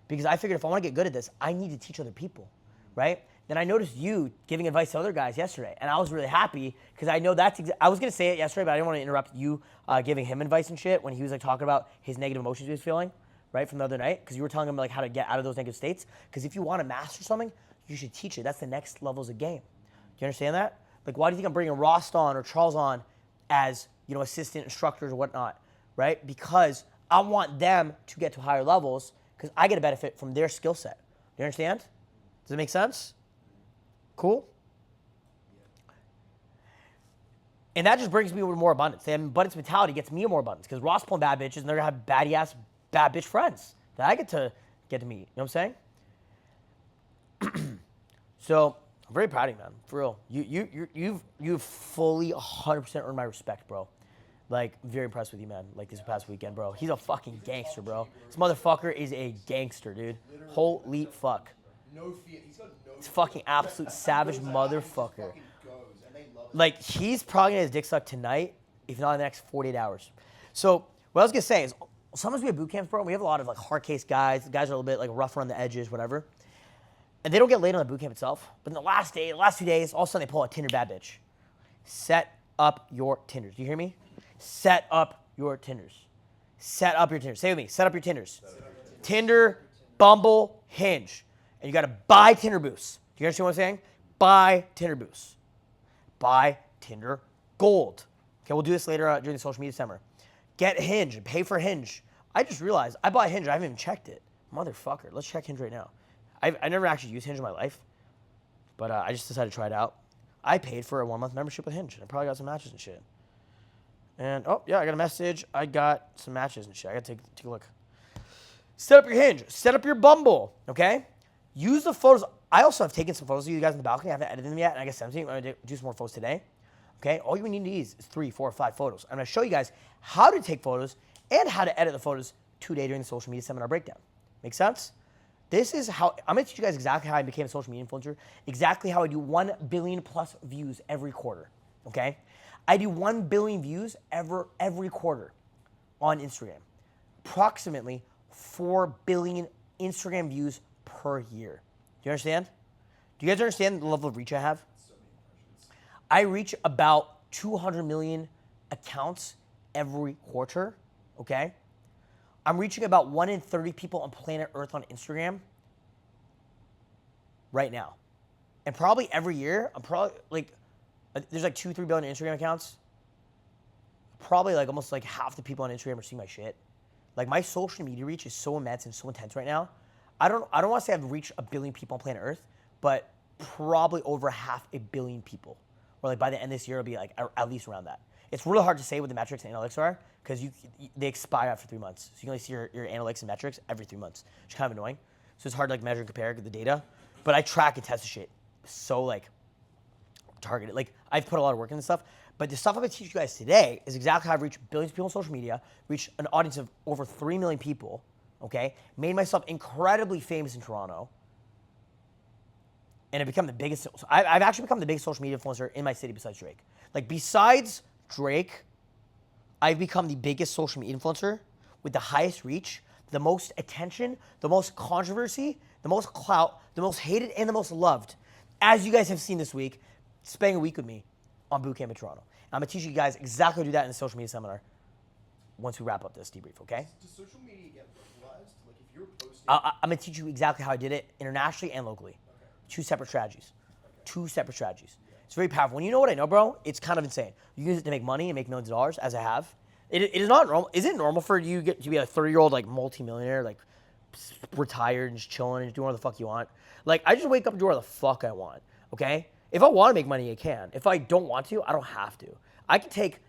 Because I figured if I want to get good at this, I need to teach other people, right? Then I noticed you giving advice to other guys yesterday, and I was really happy because I know I was gonna say it yesterday, but I didn't want to interrupt you giving him advice and shit when he was like talking about his negative emotions he was feeling, right, from the other night, because you were telling him like how to get out of those negative states. Because if you want to master something, you should teach it. That's the next levels of game. Do you understand that? Like, why do you think I'm bringing Ross on or Charles on as, you know, assistant instructors or whatnot, right? Because I want them to get to higher levels because I get a benefit from their skill set. Do you understand? Does it make sense? Cool? And that just brings me with more abundance. The abundance mentality gets me more abundance because Ross pulling bad bitches and they're going to have baddie-ass bad bitch friends that I get to meet. You know what I'm saying? So I'm very proud of you, man. For real. You've fully 100% earned my respect, bro. Like, very impressed with you, man. Like, this past weekend, bro. He's a fucking gangster, bro. This motherfucker is a gangster, dude. Holy fuck. No fear. He's got no It's fucking absolute savage motherfucker. Like, he's probably gonna get his dick sucked tonight, if not in the next 48 hours. So, what I was gonna say is, sometimes we have boot camps, bro. We have a lot of like hard case guys. The guys are a little bit like rough around the edges, whatever. And they don't get laid on the boot camp itself. But in the last 2 days, all of a sudden they pull a Tinder bad bitch. Set up your Tinders. Do you hear me? Set up your Tinders. Set up your Tinders. Say it with me. Set up your Tinders. Tinder, Bumble, Hinge. And you got to buy Tinder Boost. Do you understand what I'm saying? Buy Tinder Boost. Buy Tinder Gold. Okay, we'll do this later during the social media summer. Get Hinge and pay for Hinge. I just realized I bought Hinge. I haven't even checked it. Motherfucker. Let's check Hinge right now. I never actually used Hinge in my life, but I just decided to try it out. I paid for a 1-month membership with Hinge. And I probably got some matches and shit. And, oh, yeah, I got a message. I got some matches and shit. I got to take a look. Set up your Hinge. Set up your Bumble, okay? Use the photos. I also have taken some photos of you guys in the balcony. I haven't edited them yet, and I guess 17. I'm going to do some more photos today, okay? All you need to use is 3, 4, 5 photos. I'm going to show you guys how to take photos and how to edit the photos today during the social media seminar breakdown. Make sense? This is how, I'm going to teach you guys exactly how I became a social media influencer, exactly how I do 1 billion plus views every quarter, okay? I do 1 billion views every quarter on Instagram. Approximately 4 billion Instagram views per year. Do you understand? Do you guys understand the level of reach I have? I reach about 200 million accounts every quarter, okay? I'm reaching about 1 in 30 people on planet Earth on Instagram right now. And probably every year, I'm probably like, there's like 2-3 billion Instagram accounts. Probably like almost like half the people on Instagram are seeing my shit. Like my social media reach is so immense and so intense right now. I don't want to say I've reached 1 billion people on planet Earth, but probably over 500 million people. Or like by the end of this year, it'll be like at least around that. It's really hard to say what the metrics and analytics are because they expire after 3 months. So you can only see your analytics and metrics every 3 months, which is kind of annoying. So it's hard to like measure and compare the data. But I track and test the shit so like targeted. Like I've put a lot of work in this stuff. But the stuff I'm gonna teach you guys today is exactly how I've reached billions of people on social media, reached an audience of over 3 million people, okay? Made myself incredibly famous in Toronto. And I've become the biggest, so I've actually become the biggest social media influencer in my city besides Drake. Like besides Drake, I've become the biggest social media influencer with the highest reach, the most attention, the most controversy, the most clout, the most hated, and the most loved. As you guys have seen this week, spending a week with me on Bootcamp in Toronto. I'm gonna teach you guys exactly how to do that in the social media seminar once we wrap up this debrief, okay? Does social media get localized? Like if you're posting. I'm gonna teach you exactly how I did it internationally and locally. Okay. 2 separate strategies. Okay. 2 separate strategies. It's very powerful. When you know what I know, bro, it's kind of insane. You use it to make money and make millions of dollars, as I have. It is not normal. Is it normal for you to be a 30-year-old like multimillionaire, like retired and just chilling and just doing whatever the fuck you want? Like I just wake up and do whatever the fuck I want. Okay? If I want to make money, I can. If I don't want to, I don't have to. I can take,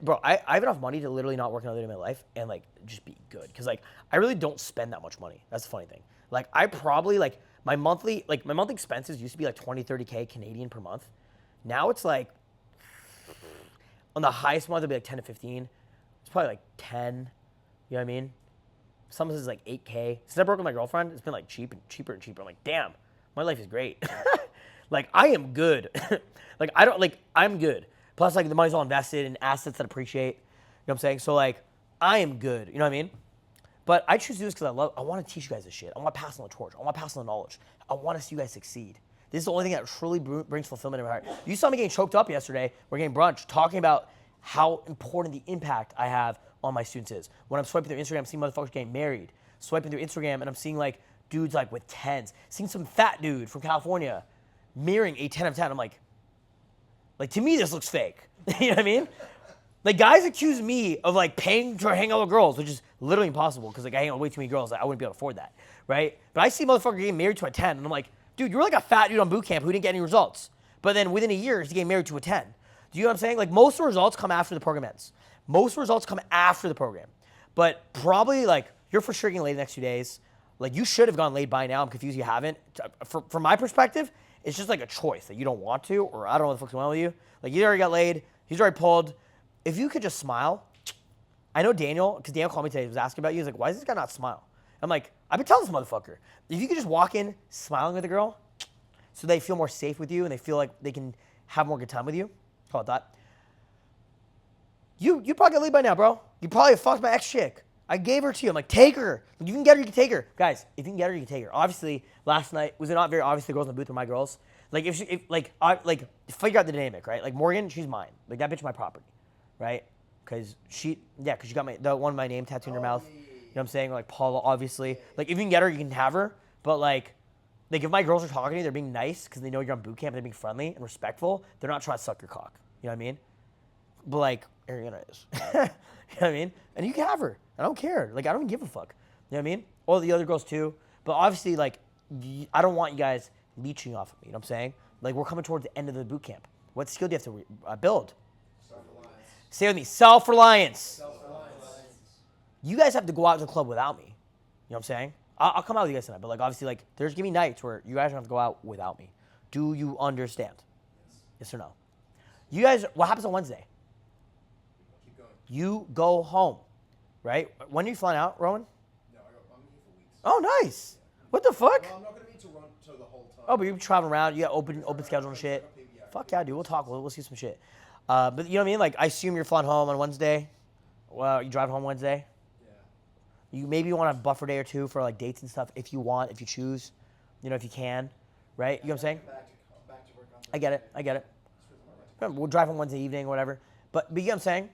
bro. I have enough money to literally not work another day in my life and like just be good. Because like I really don't spend that much money. That's the funny thing. Like I probably like my monthly expenses used to be like 20, 30K Canadian per month. Now it's like on the highest month it'll be like 10 to 15. It's probably like 10. You know what I mean? Some of this is like 8K. Since I broke with my girlfriend, it's been like cheaper and cheaper. I'm like, damn, my life is great. Like I am good. Like I'm good. Plus like the money's all invested in assets that appreciate. You know what I'm saying? So like I am good. You know what I mean? But I choose to do this because I want to teach you guys this shit. I want to pass on the torch. I want to pass on the knowledge. I want to see you guys succeed. This is the only thing that truly brings fulfillment in my heart. You saw me getting choked up yesterday. We're getting brunch, talking about how important the impact I have on my students is. When I'm swiping through Instagram, I'm seeing motherfuckers getting married. Swiping through Instagram, and I'm seeing like dudes like with 10s. Seeing some fat dude from California mirroring a 10 of 10. I'm like to me this looks fake. You know what I mean? Like guys accuse me of like paying to hang out with girls, which is literally impossible because like I hang out with way too many girls. Like, I wouldn't be able to afford that, right? But I see a motherfucker getting married to a 10, and I'm like, dude, you're like a fat dude on Bootcamp who didn't get any results. But then within a year, he's getting married to a 10. Do you know what I'm saying? Like most of the results come after the program ends. Most results come after the program. But probably like you're for sure getting laid the next 2 days. Like you should have gone laid by now. I'm confused you haven't. From my perspective, it's just like a choice that you don't want to, or I don't know what the fuck's going on with you. Like you already got laid. He's already pulled. If you could just smile. I know Daniel, because Daniel called me today, he was asking about you. He's like, why does this guy not smile? I'm like, I've been telling this motherfucker. If you could just walk in smiling with a girl, so they feel more safe with you and they feel like they can have more good time with you. Call it that. You probably got laid by now, bro. You probably fucked my ex-chick. I gave her to you. I'm like, take her. If you can get her, you can take her. Guys, if you can get her, you can take her. Obviously, last night, was it not very obvious the girls in the booth were my girls? Like, figure out the dynamic, right? Like, Morgan, she's mine. Like, that bitch is my property, right? Because she got the one of my name tattooed in her mouth. You know what I'm saying? Like, Paula, obviously. Like, if you can get her, you can have her. But, like if my girls are talking to you, they're being nice because they know you're on boot camp, they're being friendly and respectful. They're not trying to suck your cock. You know what I mean? But, like, Ariana is. You know what I mean? And you can have her. I don't care. Like, I don't give a fuck. You know what I mean? All the other girls, too. But, obviously, like, I don't want you guys leeching off of me. You know what I'm saying? Like, we're coming towards the end of the boot camp. What skill do you have to build? Self-reliance. Say it with me. Self-reliance. Self-reliance. You guys have to go out to the club without me. You know what I'm saying? I'll come out with you guys tonight. But, like, obviously, like, there's going to be nights where you guys have to go out without me. Do you understand? Yes or no? You guys, what happens on Wednesday? Keep going. You go home, right? When are you flying out, Rowan? No, I'm here for weeks. Oh, nice. What the fuck? Well, I'm not going to be in Toronto the whole time. Oh, but you're traveling around. You got open schedule and shit. Yeah. Fuck yeah, dude. We'll talk. We'll see some shit. But you know what I mean? Like, I assume you're flying home on Wednesday. Well, you drive home Wednesday. Yeah. You maybe want a buffer day or two for like dates and stuff if you want, if you choose, you know, if you can, right? You know what I'm saying? Back to work on I get it. We'll drive home Wednesday evening or whatever. But you know what I'm saying?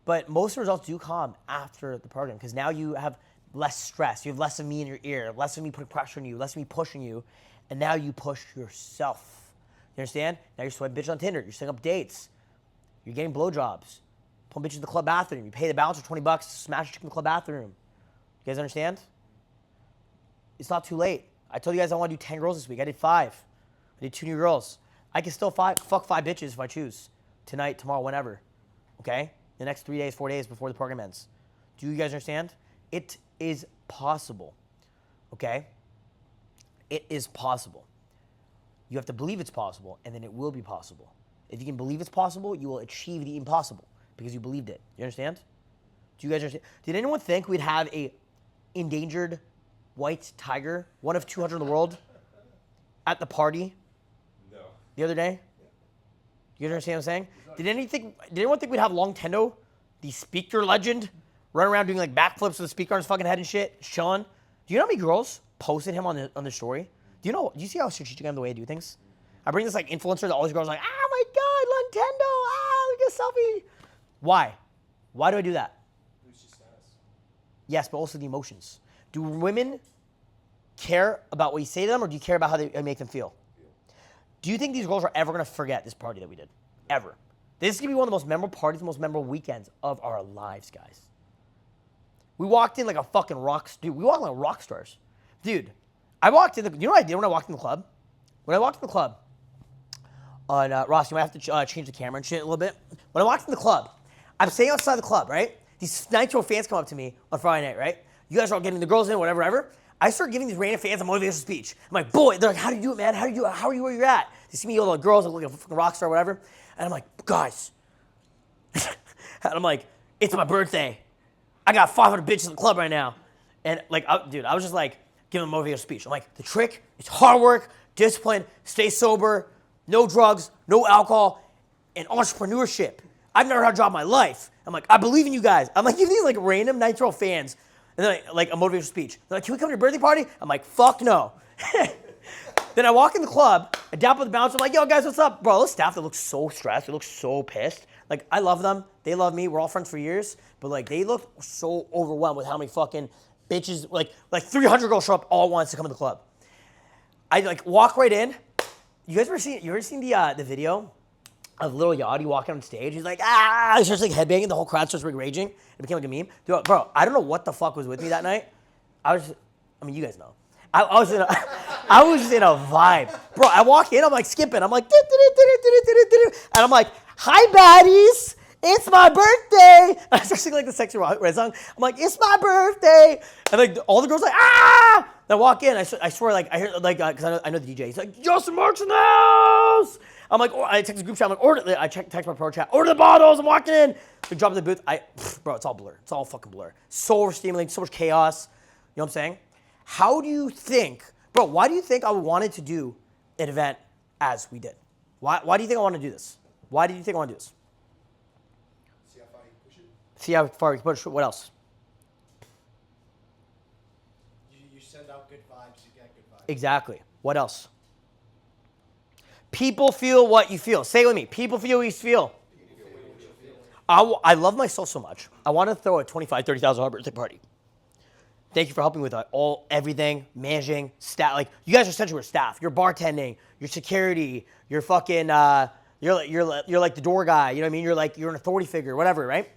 But most of the results do come after the program because now you have less stress. You have less of me in your ear, less of me putting pressure on you, less of me pushing you, and now you push yourself. You understand? Now you're swiping bitches on Tinder. You're setting up dates. You're getting blowjobs. Pulling bitches in the club bathroom. You pay the bouncer $20 to smash a chick in the club bathroom. You guys understand? It's not too late. I told you guys I want to do 10 girls this week. I did 5. I did 2 new girls. I can still fuck 5 bitches if I choose. Tonight, tomorrow, whenever. okay? The next 3 days, 4 days before the program ends. Do you guys understand? It is possible, okay? It is possible. You have to believe it's possible, and then it will be possible. If you can believe it's possible, you will achieve the impossible because you believed it. You understand? Do you guys understand? Did anyone think we'd have a endangered white tiger, one of 200 in the world, at the party No. the other day? You understand what I'm saying? Did anyone think we'd have Long Tendo, the speaker legend, run around doing like backflips with the speaker on his fucking head and shit? Sean, do you know how many girls posted him on the story? Do you see how strategic I am the way I do things? I bring this like influencer that all these girls are like, oh my god, Long Tendo, look at a selfie. Why? Why do I do that? Boost your status. Yes, but also the emotions. Do women care about what you say to them, or do you care about how they make them feel? Do you think these girls are ever going to forget this party that we did? Ever. This is going to be one of the most memorable parties, the most memorable weekends of our lives, guys. We walked in like a fucking dude, we walked like rock stars. Dude, I walked in, you know what I did when I walked in the club? When I walked in the club, Ross, you might have to change the camera and shit a little bit. When I walked in the club, I'm staying outside the club, right? These Nitro fans come up to me on Friday night, right? You guys are all getting the girls in, whatever. I start giving these random fans a motivational speech. I'm like, boy, they're like, how do you do it, man? How do you do it? How are you where you're at? They see me, all the girls, I look like a fucking rock star, whatever. And I'm like, guys. And I'm like, it's my birthday. I got 500 bitches in the club right now. And like, dude, I was just like, giving a motivational speech. I'm like, the trick is hard work, discipline, stay sober, no drugs, no alcohol, and entrepreneurship. I've never had a job in my life. I'm like, I believe in you guys. I'm like, giving these like random Nitro fans and then like a motivational speech. They're like, can we come to your birthday party? I'm like, fuck no. Then I walk in the club, I dap with the bouncer. I'm like, yo, guys, what's up? Bro, those staff, they look so stressed. They look so pissed. Like, I love them. They love me. We're all friends for years. But, like, they look so overwhelmed with how many fucking bitches, like 300 girls show up all at once to come to the club. I, like, walk right in. You ever seen the video of Lil Yachty walking on stage? He's like, he starts, like, headbanging. The whole crowd starts, like, raging. It became, like, a meme. Dude, bro, I don't know what the fuck was with me that night. You guys know. I was in a vibe. Bro, I walk in, I'm like skipping. I'm like, and I'm like, hi, baddies. It's my birthday. And I start singing like the Sexy Red song. I'm like, it's my birthday. And like all the girls are like, ah. Then I walk in, I swear, like, I hear, like, because I know the DJ. He's like, Justin Marc's in the house. I'm like, I text the group chat. I'm like, I text my pro chat. Order the bottles. I'm walking in. We drop in the booth. Bro, it's all blur. It's all fucking blur. So overstimulating, so much chaos. You know what I'm saying? How do you think, bro, why do you think I wanted to do an event as we did? Why do you think I want to do this? Why do you think I want to do this? See how far you push it? See how far we can push it. What else? You send out good vibes, you get good vibes. Exactly. What else? People feel what you feel. Say it with me. People feel what you feel. I love myself so much. I want to throw a $25,000, $30,000 birthday party. Thank you for helping with everything, managing, staff. Like, you guys are essentially staff. You're bartending, you're security, you're fucking, you're like the door guy. You know what I mean? You're an authority figure, whatever, right?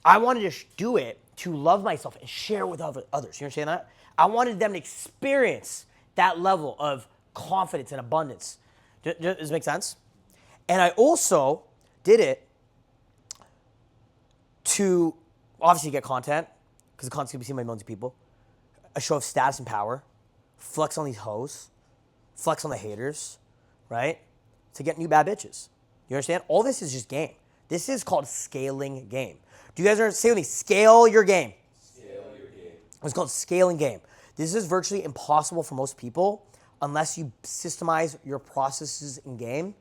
I wanted to do it to love myself and share with others. You understand that? I wanted them to experience that level of confidence and abundance. Does it make sense? And I also did it to obviously get content, because the content's going to be seen by millions of people. A show of status and power. Flex on these hoes. Flex on the haters. Right? To get new bad bitches. You understand? All this is just game. This is called scaling game. Do you guys understand? Say with me, scale your game. Scale your game. It's called scaling game. This is virtually impossible for most people unless you systemize your processes in game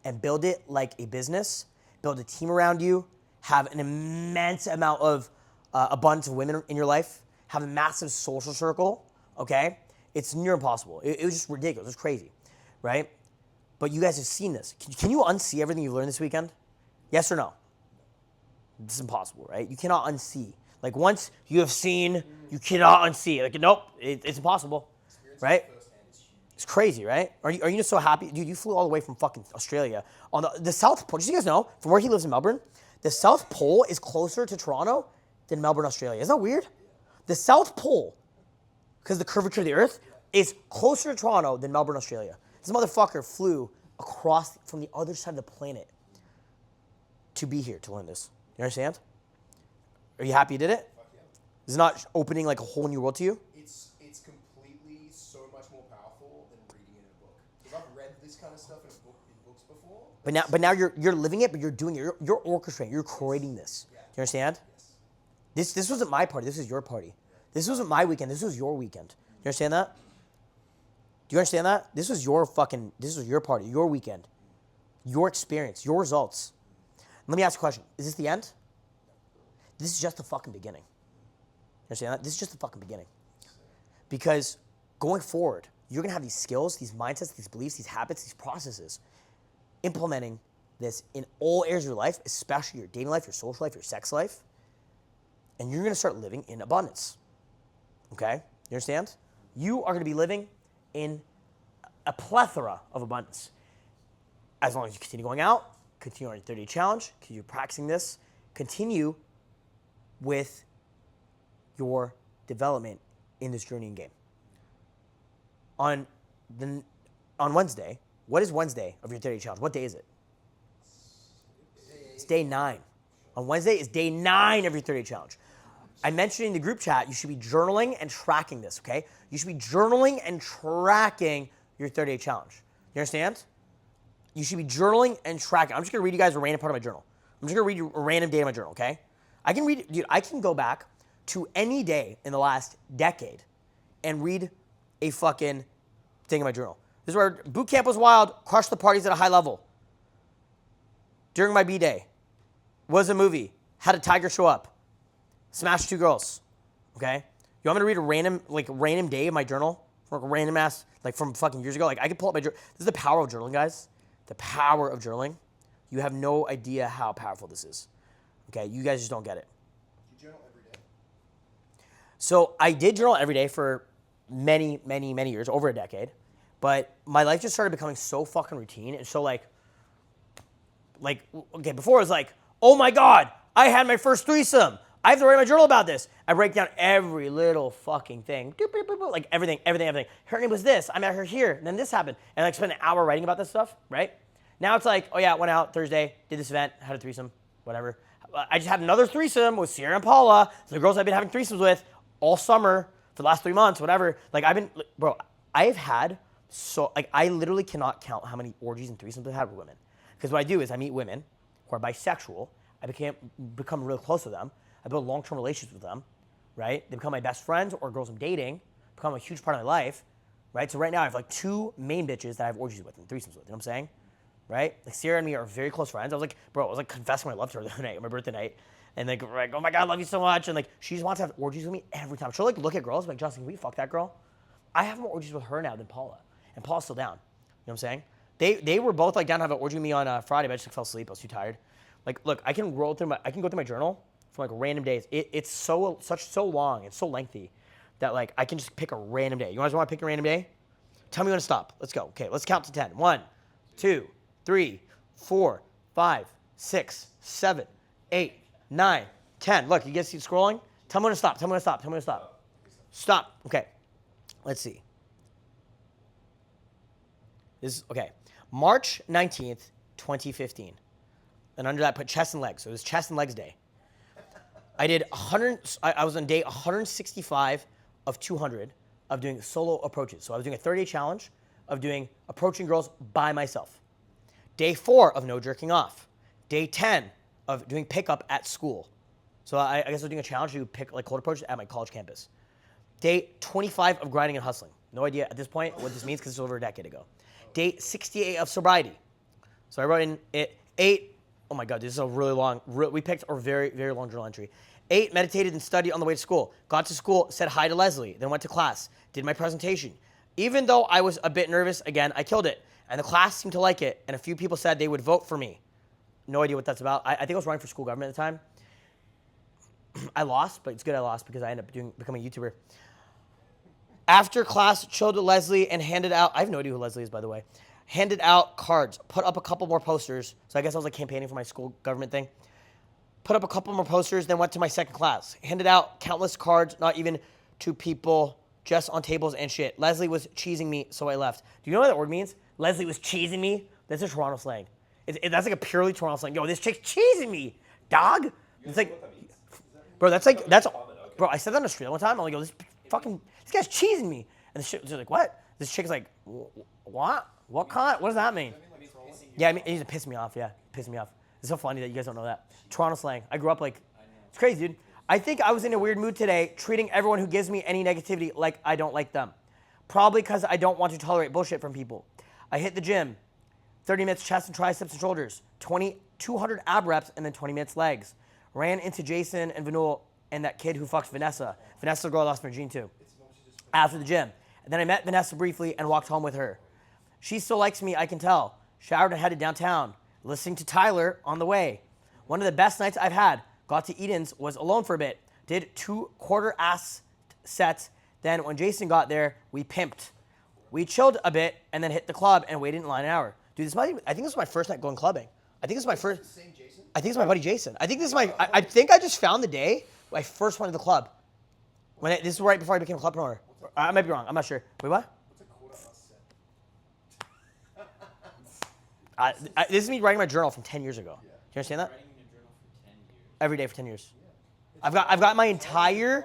and build it like a business, build a team around you, have an immense amount of abundance of women in your life, have a massive social circle, okay? It's near impossible. It was just ridiculous. It was crazy, right? But you guys have seen this. Can you unsee everything you've learned this weekend? Yes or no? It's impossible, right? You cannot unsee. Like, once you have seen, you cannot unsee. Like, nope, it's impossible, right? It's crazy, right? Are you just so happy? Dude, you flew all the way from fucking Australia. On the South Pole, did you guys know, from where he lives in Melbourne, the South Pole is closer to Toronto than Melbourne, Australia. Isn't that weird? The South Pole, because the curvature of the Earth, is closer to Toronto than Melbourne, Australia. This motherfucker flew across from the other side of the planet to be here to learn this. You understand? Are you happy you did it? Fuck yeah. Is it not opening like a whole new world to you? It's completely so much more powerful than reading it in a book. Because I've read this kind of stuff in books before. But now you're living it, but you're doing it. You're orchestrating. You're creating this. Yeah. Do you understand? Yes. This wasn't my party. This is your party. This wasn't my weekend. This was your weekend. Do you understand that? Do you understand that? This was your party, your weekend, your experience, your results. Let me ask you a question. Is this the end? This is just the fucking beginning. You understand that? This is just the fucking beginning. Because going forward, you're gonna have these skills, these mindsets, these beliefs, these habits, these processes, implementing this in all areas of your life, especially your dating life, your social life, your sex life, and you're gonna start living in abundance. Okay? You understand? You are gonna be living in a plethora of abundance. As long as you continue going out, continue on your 30-day challenge, continue practicing this, continue with your development in this journey and game. On Wednesday, what is Wednesday of your 30-day challenge? What day is it? It's day 9. On Wednesday is day 9 of your 30-day challenge. I mentioned in the group chat, you should be journaling and tracking this, okay? You should be journaling and tracking your 30-day challenge. You understand? You should be journaling and tracking. I'm just gonna read you guys a random part of my journal. I'm just gonna read you a random day of my journal, okay? I can go back to any day in the last decade and read a fucking thing in my journal. This is where Bootcamp was wild, crushed the parties at a high level. During my B-day, was a movie, had a tiger show up, smashed 2 girls, okay? You want me to read a random day of my journal? From a random ass, from fucking years ago? I can pull up my journal. This is the power of journaling, guys. The power of journaling. You have no idea how powerful this is. Okay, you guys just don't get it. You journal every day? So I did journal every day for many, many, many years, over a decade. But my life just started becoming so fucking routine. And so okay, before it was like, oh my God, I had my first threesome. I have to write my journal about this. I break down every little fucking thing. Like everything. Her name was this. I met her here. And then this happened. And I spent an hour writing about this stuff, right? Now it's like, oh yeah, went out Thursday, did this event, had a threesome, whatever. I just had another threesome with Sierra and Paula, the girls I've been having threesomes with all summer for the last 3 months, whatever. I've had I literally cannot count how many orgies and threesomes I've had with women. Because what I do is I meet women who are bisexual. I become really close to them. I build long-term relationships with them, right? They become my best friends or girls I'm dating, become a huge part of my life, right? So right now I have 2 main bitches that I have orgies with and threesomes with, you know what I'm saying? Right? Sierra and me are very close friends. I was confessing my love to her the other night, on my birthday night. And oh my God, I love you so much. And she just wants to have orgies with me every time. She'll look at girls, Justin, can we fuck that girl? I have more orgies with her now than Paula. And Paula's still down. You know what I'm saying? They were both down to have an orgy with me on Friday, but I just fell asleep. I was too tired. Look, I can go through my journal from random days. It's so long, it's so lengthy that I can just pick a random day. You guys want to pick a random day? Tell me when to stop. Let's go. Okay, let's count to 10. 1, 2, 3, 4, 5, 6, 7, 8, 9, 10. Look, you guys see scrolling? Tell me when to stop. Stop. Okay. Let's see. This is, okay. March 19th, 2015. And under that, put chest and legs. So it was chest and legs day. I did I was on day 165 of 200 of doing solo approaches. So I was doing a 30-day challenge of approaching girls by myself. Day 4 of no jerking off. Day 10 of doing pickup at school. So I guess I was doing a challenge to pick cold approaches at my college campus. Day 25 of grinding and hustling. No idea at this point what this means because it's over a decade ago. Day 68 of sobriety. So I wrote in 8. Oh my God, this is a really long. We picked a very, very long journal entry. 8, meditated and studied on the way to school. Got to school, said hi to Leslie, then went to class, did my presentation. Even though I was a bit nervous, again, I killed it. And the class seemed to like it, and a few people said they would vote for me. No idea what that's about. I think I was running for school government at the time. I lost, but it's good I lost because I ended up becoming a YouTuber. After class, chilled with Leslie and handed out, I have no idea who Leslie is, by the way, handed out cards, put up a couple more posters. So I guess I was campaigning for my school government thing. Put up a couple more posters, then went to my second class. Handed out countless cards, not even to people, just on tables and shit. Leslie was cheesing me, so I left. Do you know what that word means? Leslie was cheesing me? That's a Toronto slang. That's like a purely Toronto slang. Yo, this chick's cheesing me, dog. It's like, What that means? bro, that's like, that's, Common, okay. bro, I said that in Australia one time. I'm like, yo, this guy's cheesing me. And the chick's like, what? This chick's like, what? What kind? What does that mean? Yeah, I mean, it used to piss me off. Yeah, piss me off. It's so funny that you guys don't know that. Toronto slang. I grew up like, it's crazy, dude. I think I was in a weird mood today, treating everyone who gives me any negativity like I don't like them. Probably because I don't want to tolerate bullshit from people. I hit the gym, 30 minutes chest and triceps and shoulders, 200 ab reps, and then 20 minutes legs. Ran into Jason and Vanul and that kid who fucks Vanessa. Vanessa, the girl I lost my gene to. After the gym. And then I met Vanessa briefly and walked home with her. She still likes me, I can tell. Showered and headed downtown, listening to Tyler on the way. One of the best nights I've had. Got to Eden's, was alone for a bit. Did 2 quarter-ass sets. Then when Jason got there, we pimped. We chilled a bit and then hit the club and waited in line an hour. Dude, I think this was my first night going clubbing. I think this is my first. Same Jason? I think it's my buddy Jason. I think this is my. I think I just found the day I first went to the club. This is right before I became a club promoter. I might be wrong. I'm not sure. Wait, what? What's a quarter-ass set? This is me writing my journal from 10 years ago. Do you understand that? Writing in your journal for 10 years. Every day for 10 years. I've got my entire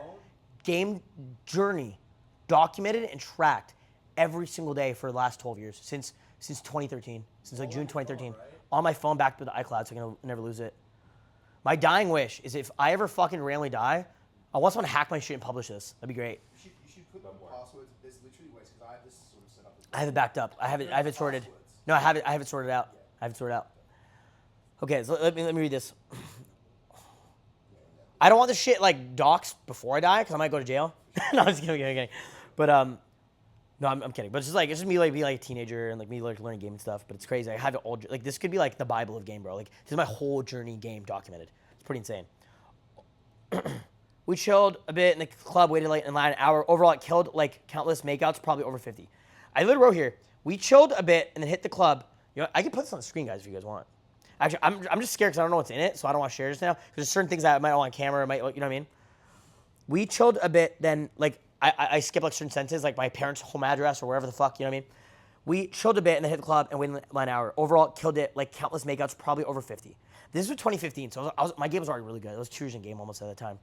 game journey documented and tracked every single day for the last 12 years since 2013, since like June 2013, on my phone back to the iCloud so I can never lose it. My dying wish is if I ever fucking randomly die, I want someone to hack my shit and publish this. That'd be great. You should put passwords. There's literally ways because I have this sort of set up. I have it backed up. I have it sorted. No, I have it sorted out. I have it sorted out. Okay, so let me read this. I don't want this shit like doxed before I die because I might go to jail. No, I'm just kidding. But no, I'm kidding. But it's just me like be like a teenager and like me like learning game and stuff. But it's crazy. I have it all like this could be like the Bible of game, bro. Like this is my whole journey game documented. It's pretty insane. We chilled a bit in the club, waited late in line an hour. Overall, it killed like countless makeouts, probably over 50. I literally wrote here. We chilled a bit and then hit the club. You know, I can put this on the screen, guys, if you guys want. Actually, I'm just scared because I don't know what's in it, so I don't want to share this now. Because there's certain things that I might want on camera, you know what I mean? We chilled a bit, then like I skipped like certain sentences, like my parents' home address or wherever the fuck, you know what I mean? We chilled a bit and then hit the club and waited in line an hour. Overall, killed it like countless makeouts, probably over 50. This was 2015, so my game was already really good. It was 2 years in game almost at the time.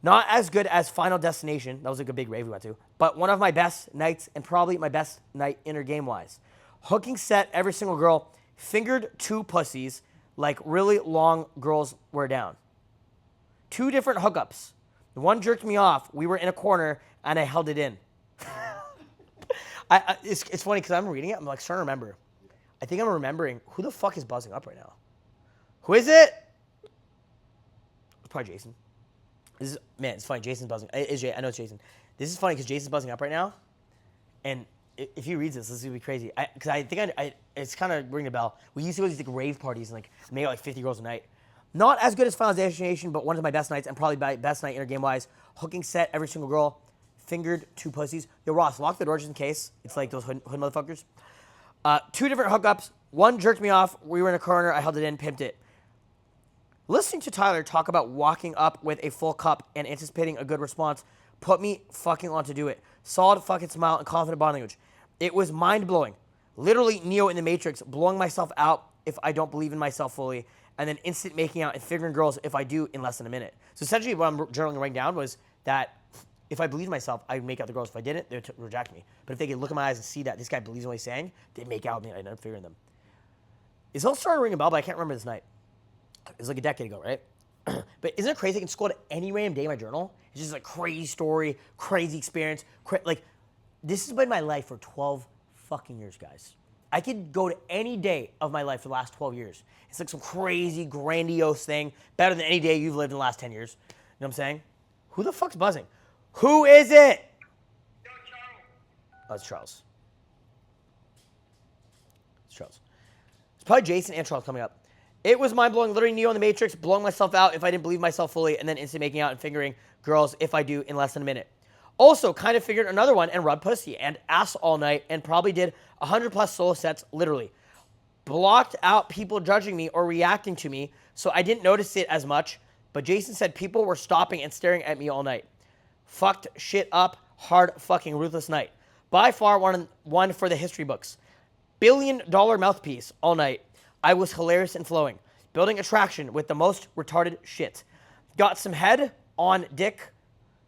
Not as good as Final Destination. That was like a big rave we went to. But one of my best nights and probably my best night inner game-wise. Hooking set every single girl. Fingered 2 pussies like really long girls were down. 2 different hookups. One jerked me off. We were in a corner and I held it in. It's funny because I'm reading it. I'm like starting to remember. I think I'm remembering who the fuck is buzzing up right now. Who is it? It's probably Jason. Man, it's funny. Jason's buzzing. I know it's Jason. This is funny because Jason's buzzing up right now, and if he reads this is gonna be crazy. Because I think it's kind of ringing a bell. We used to go to these like rave parties and like make out like 50 girls a night. Not as good as Final Destination, but one of my best nights and probably my best night inner game wise. Hooking set every single girl, fingered 2 pussies. Yo, Ross, lock the door just in case. It's like those hood motherfuckers. 2 different hookups. One jerked me off. We were in a corner. I held it in, pimped it. Listening to Tyler talk about walking up with a full cup and anticipating a good response put me fucking on to do it. Solid fucking smile and confident body language. It was mind-blowing. Literally Neo in the Matrix, blowing myself out if I don't believe in myself fully, and then instant making out and figuring girls if I do in less than a minute. So essentially what I'm journaling right down was that if I believed in myself, I'd make out the girls. If I didn't, they would reject me. But if they could look in my eyes and see that this guy believes in what he's saying, they'd make out with me and I'd end up figuring them. It's all starting to ring a bell, but I can't remember this night. It was like a decade ago, right? But isn't it crazy? I can scroll to any random day in my journal. It's just like crazy story, crazy experience. Like, this has been my life for 12 fucking years, guys. I could go to any day of my life for the last 12 years. It's like some crazy, grandiose thing, better than any day you've lived in the last 10 years. You know what I'm saying? Who the fuck's buzzing? Who is it? Oh, it's Charles. It's Charles. It's probably Jason and Charles coming up. It was mind-blowing, literally Neo in the Matrix, blowing myself out if I didn't believe myself fully, and then instant making out and fingering girls if I do in less than a minute. Also, kind of figured another one and rubbed pussy and ass all night and probably did 100+ solo sets, literally. Blocked out people judging me or reacting to me, so I didn't notice it as much, but Jason said people were stopping and staring at me all night. Fucked shit up, hard fucking ruthless night. By far one for the history books. $1 billion mouthpiece all night. I was hilarious and flowing. Building attraction with the most retarded shit. Got some head on dick,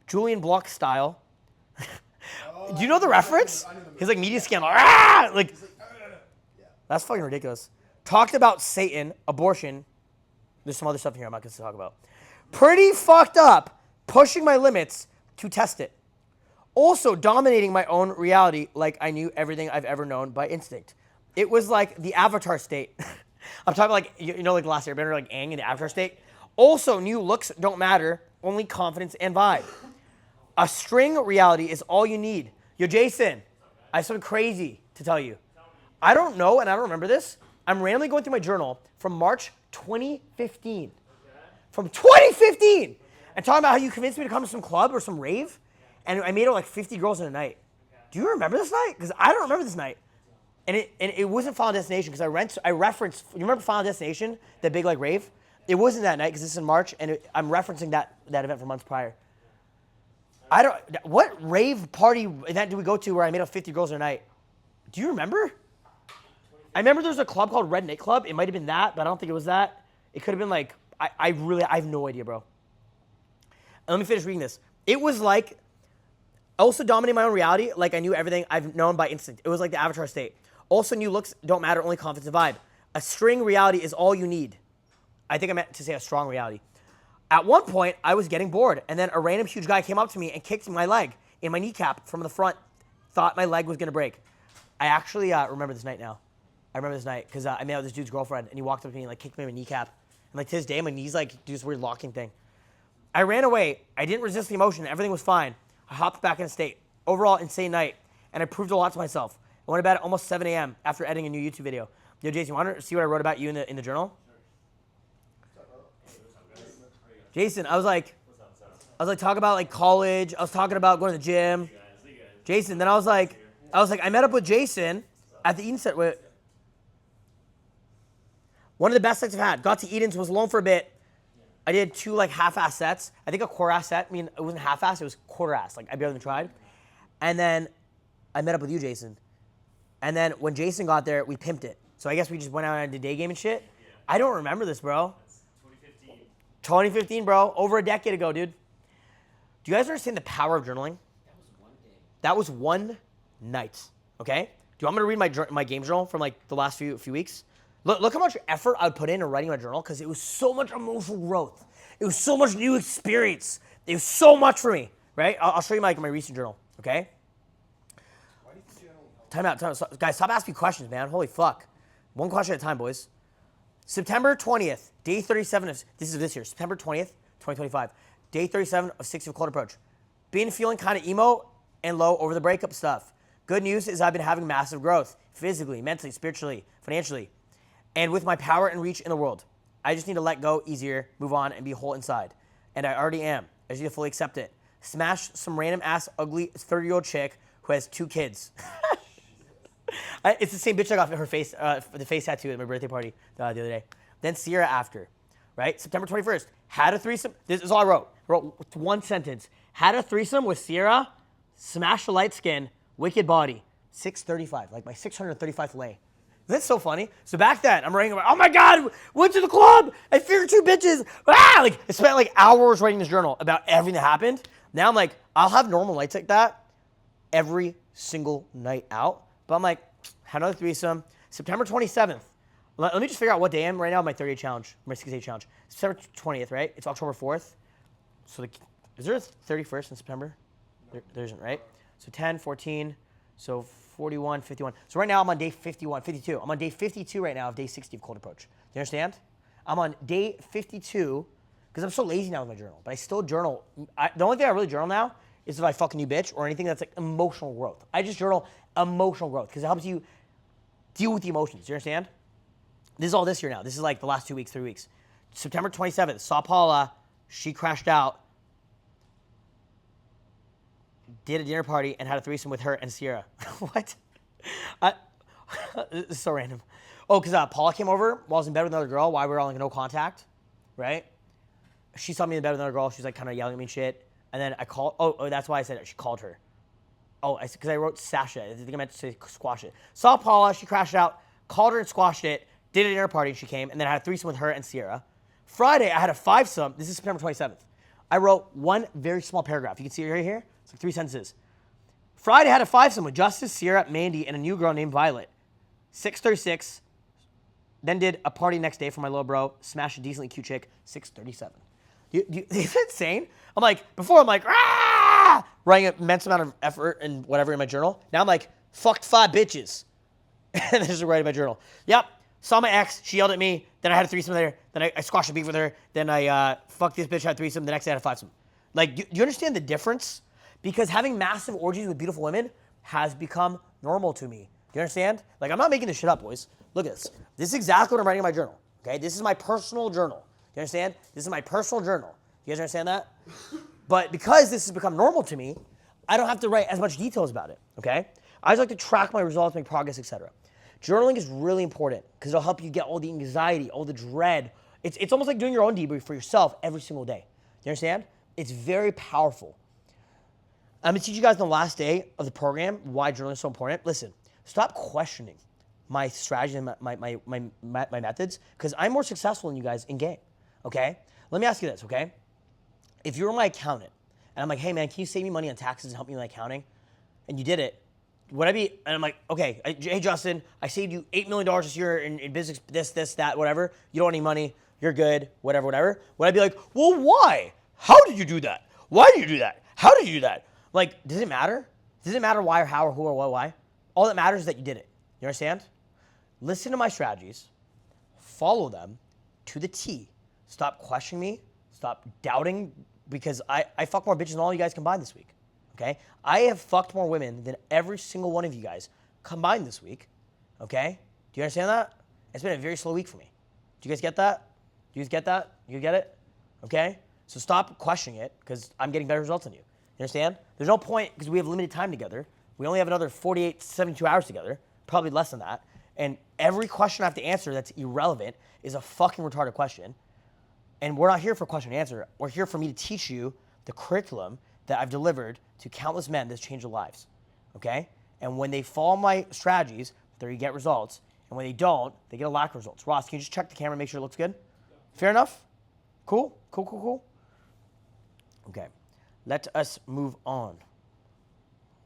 Julian Block style. Do you know the reference? He's like media scandal. Ah! Like, that's fucking ridiculous. Talked about Satan, abortion. There's some other stuff here I'm not going to talk about. Pretty fucked up, pushing my limits to test it. Also dominating my own reality like I knew everything I've ever known by instinct. It was like the Avatar state. I'm talking like, you know, like the last Airbender, like Aang in the Avatar state. Also knew looks don't matter, only confidence and vibe. A string reality is all you need. Yo, Jason, I have something crazy to tell you. I don't know, and I don't remember this. I'm randomly going through my journal from March 2015. From 2015! And talking about how you convinced me to come to some club or some rave, and I made out like 50 girls in a night. Do you remember this night? Because I don't remember this night. And it wasn't Final Destination, because I referenced, you remember Final Destination, that big like rave? It wasn't that night, because this is in March, and I'm referencing that event from months prior. What rave party event did we go to where I made out 50 girls in a night? Do you remember? I remember there was a club called Red Night Club. It might have been that, but I don't think it was that. It could have been like, I have no idea, bro. And let me finish reading this. It was like, also dominating my own reality, like I knew everything I've known by instinct. It was like the Avatar state. Also knew looks don't matter, only confidence and vibe. A string reality is all you need. I think I meant to say a strong reality. At one point, I was getting bored, and then a random huge guy came up to me and kicked my leg in my kneecap from the front. Thought my leg was going to break. I actually remember this night now. I remember this night because I met with this dude's girlfriend, and he walked up to me and like kicked me in my kneecap. And like to this day, my knees like do this weird locking thing. I ran away. I didn't resist the emotion. Everything was fine. I hopped back in a state. Overall, insane night, and I proved a lot to myself. I went to bed at almost 7 a.m. after editing a new YouTube video. Yo, Jason, you want to see what I wrote about you in the journal? Jason, I was like talking about like college. I was talking about going to the gym. Jason, then I was like, I met up with Jason at the Eden set. One of the best sets I've had. Got to Eden's, was alone for a bit. I did 2 like half-ass sets. I think a quarter-ass set. I mean, it wasn't half-ass, it was quarter-ass. Like I barely even tried. And then I met up with you, Jason. And then when Jason got there, we pimped it. So I guess we just went out and did Daygame and shit. I don't remember this, bro. 2015, bro. Over a decade ago, dude. Do you guys understand the power of journaling? That was one day. That was one night, okay? Do you want me to read my game journal from like the last few weeks? Look how much effort I would put in writing my journal, because it was so much emotional growth. It was so much new experience. It was so much for me, right? I'll show you my recent journal, okay? Why do you think journaling helps? Time out. Guys, stop asking questions, man. Holy fuck. One question at a time, boys. September 20th, day 37 of, this is this year, September 20th, 2025. Day 37 of 60 of Cold Approach. Been feeling kind of emo and low over the breakup stuff. Good news is I've been having massive growth, physically, mentally, spiritually, financially, and with my power and reach in the world. I just need to let go easier, move on, and be whole inside. And I already am. I just need to fully accept it. Smash some random ass, ugly 30-year-old chick who has 2 kids. It's the same bitch I got her face, the face tattoo at my birthday party the other day. Then Sierra after, right? September 21st, had a threesome. This is all I wrote. I wrote one sentence. Had a threesome with Sierra, smashed the light skin, wicked body. 635, like my 635th lay. That's so funny. So back then, I'm writing about, oh my God, went to the club. I figured 2 bitches. Ah! Like, I spent like hours writing this journal about everything that happened. Now I'm like, I'll have normal nights like that every single night out. But I'm like, had another threesome. September 27th. Let me just figure out what day I am right now. My 30-day challenge, my 60-day challenge. September 20th, right? It's October 4th. So is there a 31st in September? There isn't, right? So 10, 14, so 41, 51. So right now I'm on day 51, 52. I'm on day 52 right now of day 60 of Cold Approach. Do you understand? I'm on day 52 because I'm so lazy now with my journal. But I still journal. The only thing I really journal now is if I fuck a new bitch or anything that's like emotional growth. I just journal emotional growth because it helps you deal with the emotions. Do you understand? This is all this year now. This is like the last 2 weeks, 3 weeks. September 27th, saw Paula. She crashed out. Did a dinner party and had a threesome with her and Sierra. What? This is so random. Oh, because Paula came over while I was in bed with another girl while we were all in no contact, right? She saw me in bed with another girl. She was like kind of yelling at me and shit. And then I called. Oh, that's why I said it. She called her. Oh, because I wrote Sasha. I think I meant to say squash it. Saw Paula. She crashed out. Called her and squashed it. did a dinner party and she came, and then I had a threesome with her and Sierra. Friday, I had a fivesome. This is September 27th. I wrote one very small paragraph. You can see it right here. It's like 3 sentences. Friday, I had a fivesome with Justice, Sierra, Mandy, and a new girl named Violet. 6:36. Then did a party next day for my little bro. Smashed a decently cute chick. 6:37. Is it insane? I'm like, before I'm like, ah! Writing an immense amount of effort and whatever in my journal. Now I'm like, fucked 5 bitches. And this is writing my journal. Yep. Saw my ex. She yelled at me. Then I had a threesome with her. Then I squashed a beef with her. Then I fucked this bitch, had a threesome. The next day I had a fivesome. Like, do you understand the difference? Because having massive orgies with beautiful women has become normal to me. Do you understand? Like, I'm not making this shit up, boys. Look at this. This is exactly what I'm writing in my journal. Okay? This is my personal journal. You understand? This is my personal journal. You guys understand that? But because this has become normal to me, I don't have to write as much details about it. Okay? I just like to track my results, make progress, etc. Journaling is really important because it'll help you get all the anxiety, all the dread. It's almost like doing your own debrief for yourself every single day. You understand? It's very powerful. I'm going to teach you guys on the last day of the program why journaling is so important. Listen, stop questioning my strategy and my methods because I'm more successful than you guys in game, okay? Let me ask you this, okay? If you were my accountant and I'm like, hey, man, can you save me money on taxes and help me with my accounting? And you did it. Would I be, and I'm like, okay, hey, Justin, I saved you $8 million this year in business, this, that, whatever. You don't want any money. You're good, whatever. Would I be like, well, why? How did you do that? Why did you do that? How did you do that? Like, does it matter? Does it matter why or how or who or what, why? All that matters is that you did it. You understand? Listen to my strategies. Follow them to the T. Stop questioning me. Stop doubting because I fuck more bitches than all you guys combined this week. Okay? I have fucked more women than every single one of you guys combined this week. Okay? Do you understand that? It's been a very slow week for me. Do you guys get that? Do you guys get that? You get it? Okay? So stop questioning it because I'm getting better results than you. You understand? There's no point because we have limited time together. We only have another 48, 72 hours together, probably less than that. And every question I have to answer that's irrelevant is a fucking retarded question. And we're not here for question and answer. We're here for me to teach you the curriculum that I've delivered to countless men that's changed their lives. Okay? And when they follow my strategies, they get results. And when they don't, they get a lack of results. Ross, can you just check the camera and make sure it looks good? Fair enough? Cool? Cool. Okay. Let us move on.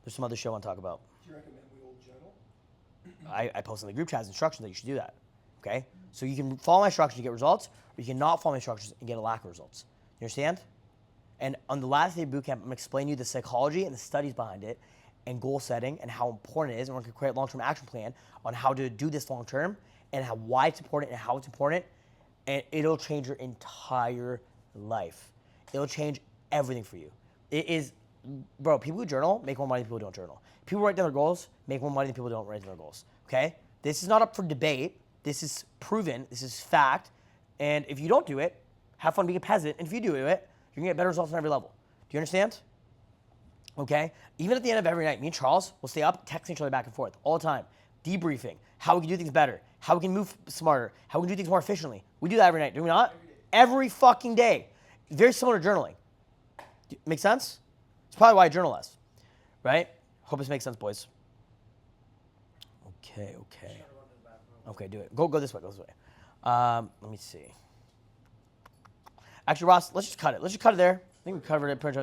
There's some other shit I want to talk about. Do you recommend we all journal? I post in the group chat instructions that you should do that. Okay? So you can follow my instructions and get results, or you can not follow my instructions and get a lack of results. You understand? And on the last day of bootcamp, I'm going to explain to you the psychology and the studies behind it and goal setting and how important it is. And we're going to create a long-term action plan on how to do this long-term and why it's important and how it's important. And it'll change your entire life. It'll change everything for you. It is, bro, people who journal make more money than people who don't journal. People who write down their goals make more money than people who don't write down their goals. Okay? This is not up for debate. This is proven. This is fact. And if you don't do it, have fun being a peasant. And if you do it, you're going to get better results on every level. Do you understand? Okay? Even at the end of every night, me and Charles will stay up texting each other back and forth all the time. Debriefing. How we can do things better. How we can move smarter. How we can do things more efficiently. We do that every night, do we not? Every fucking day. Very similar to journaling. Make sense? It's probably why I journal less. Right? Hope this makes sense, boys. Okay. Okay, do it. Go this way. Let me see. Actually, Ross, let's just cut it. Let's just cut it there. I think we covered it pretty much.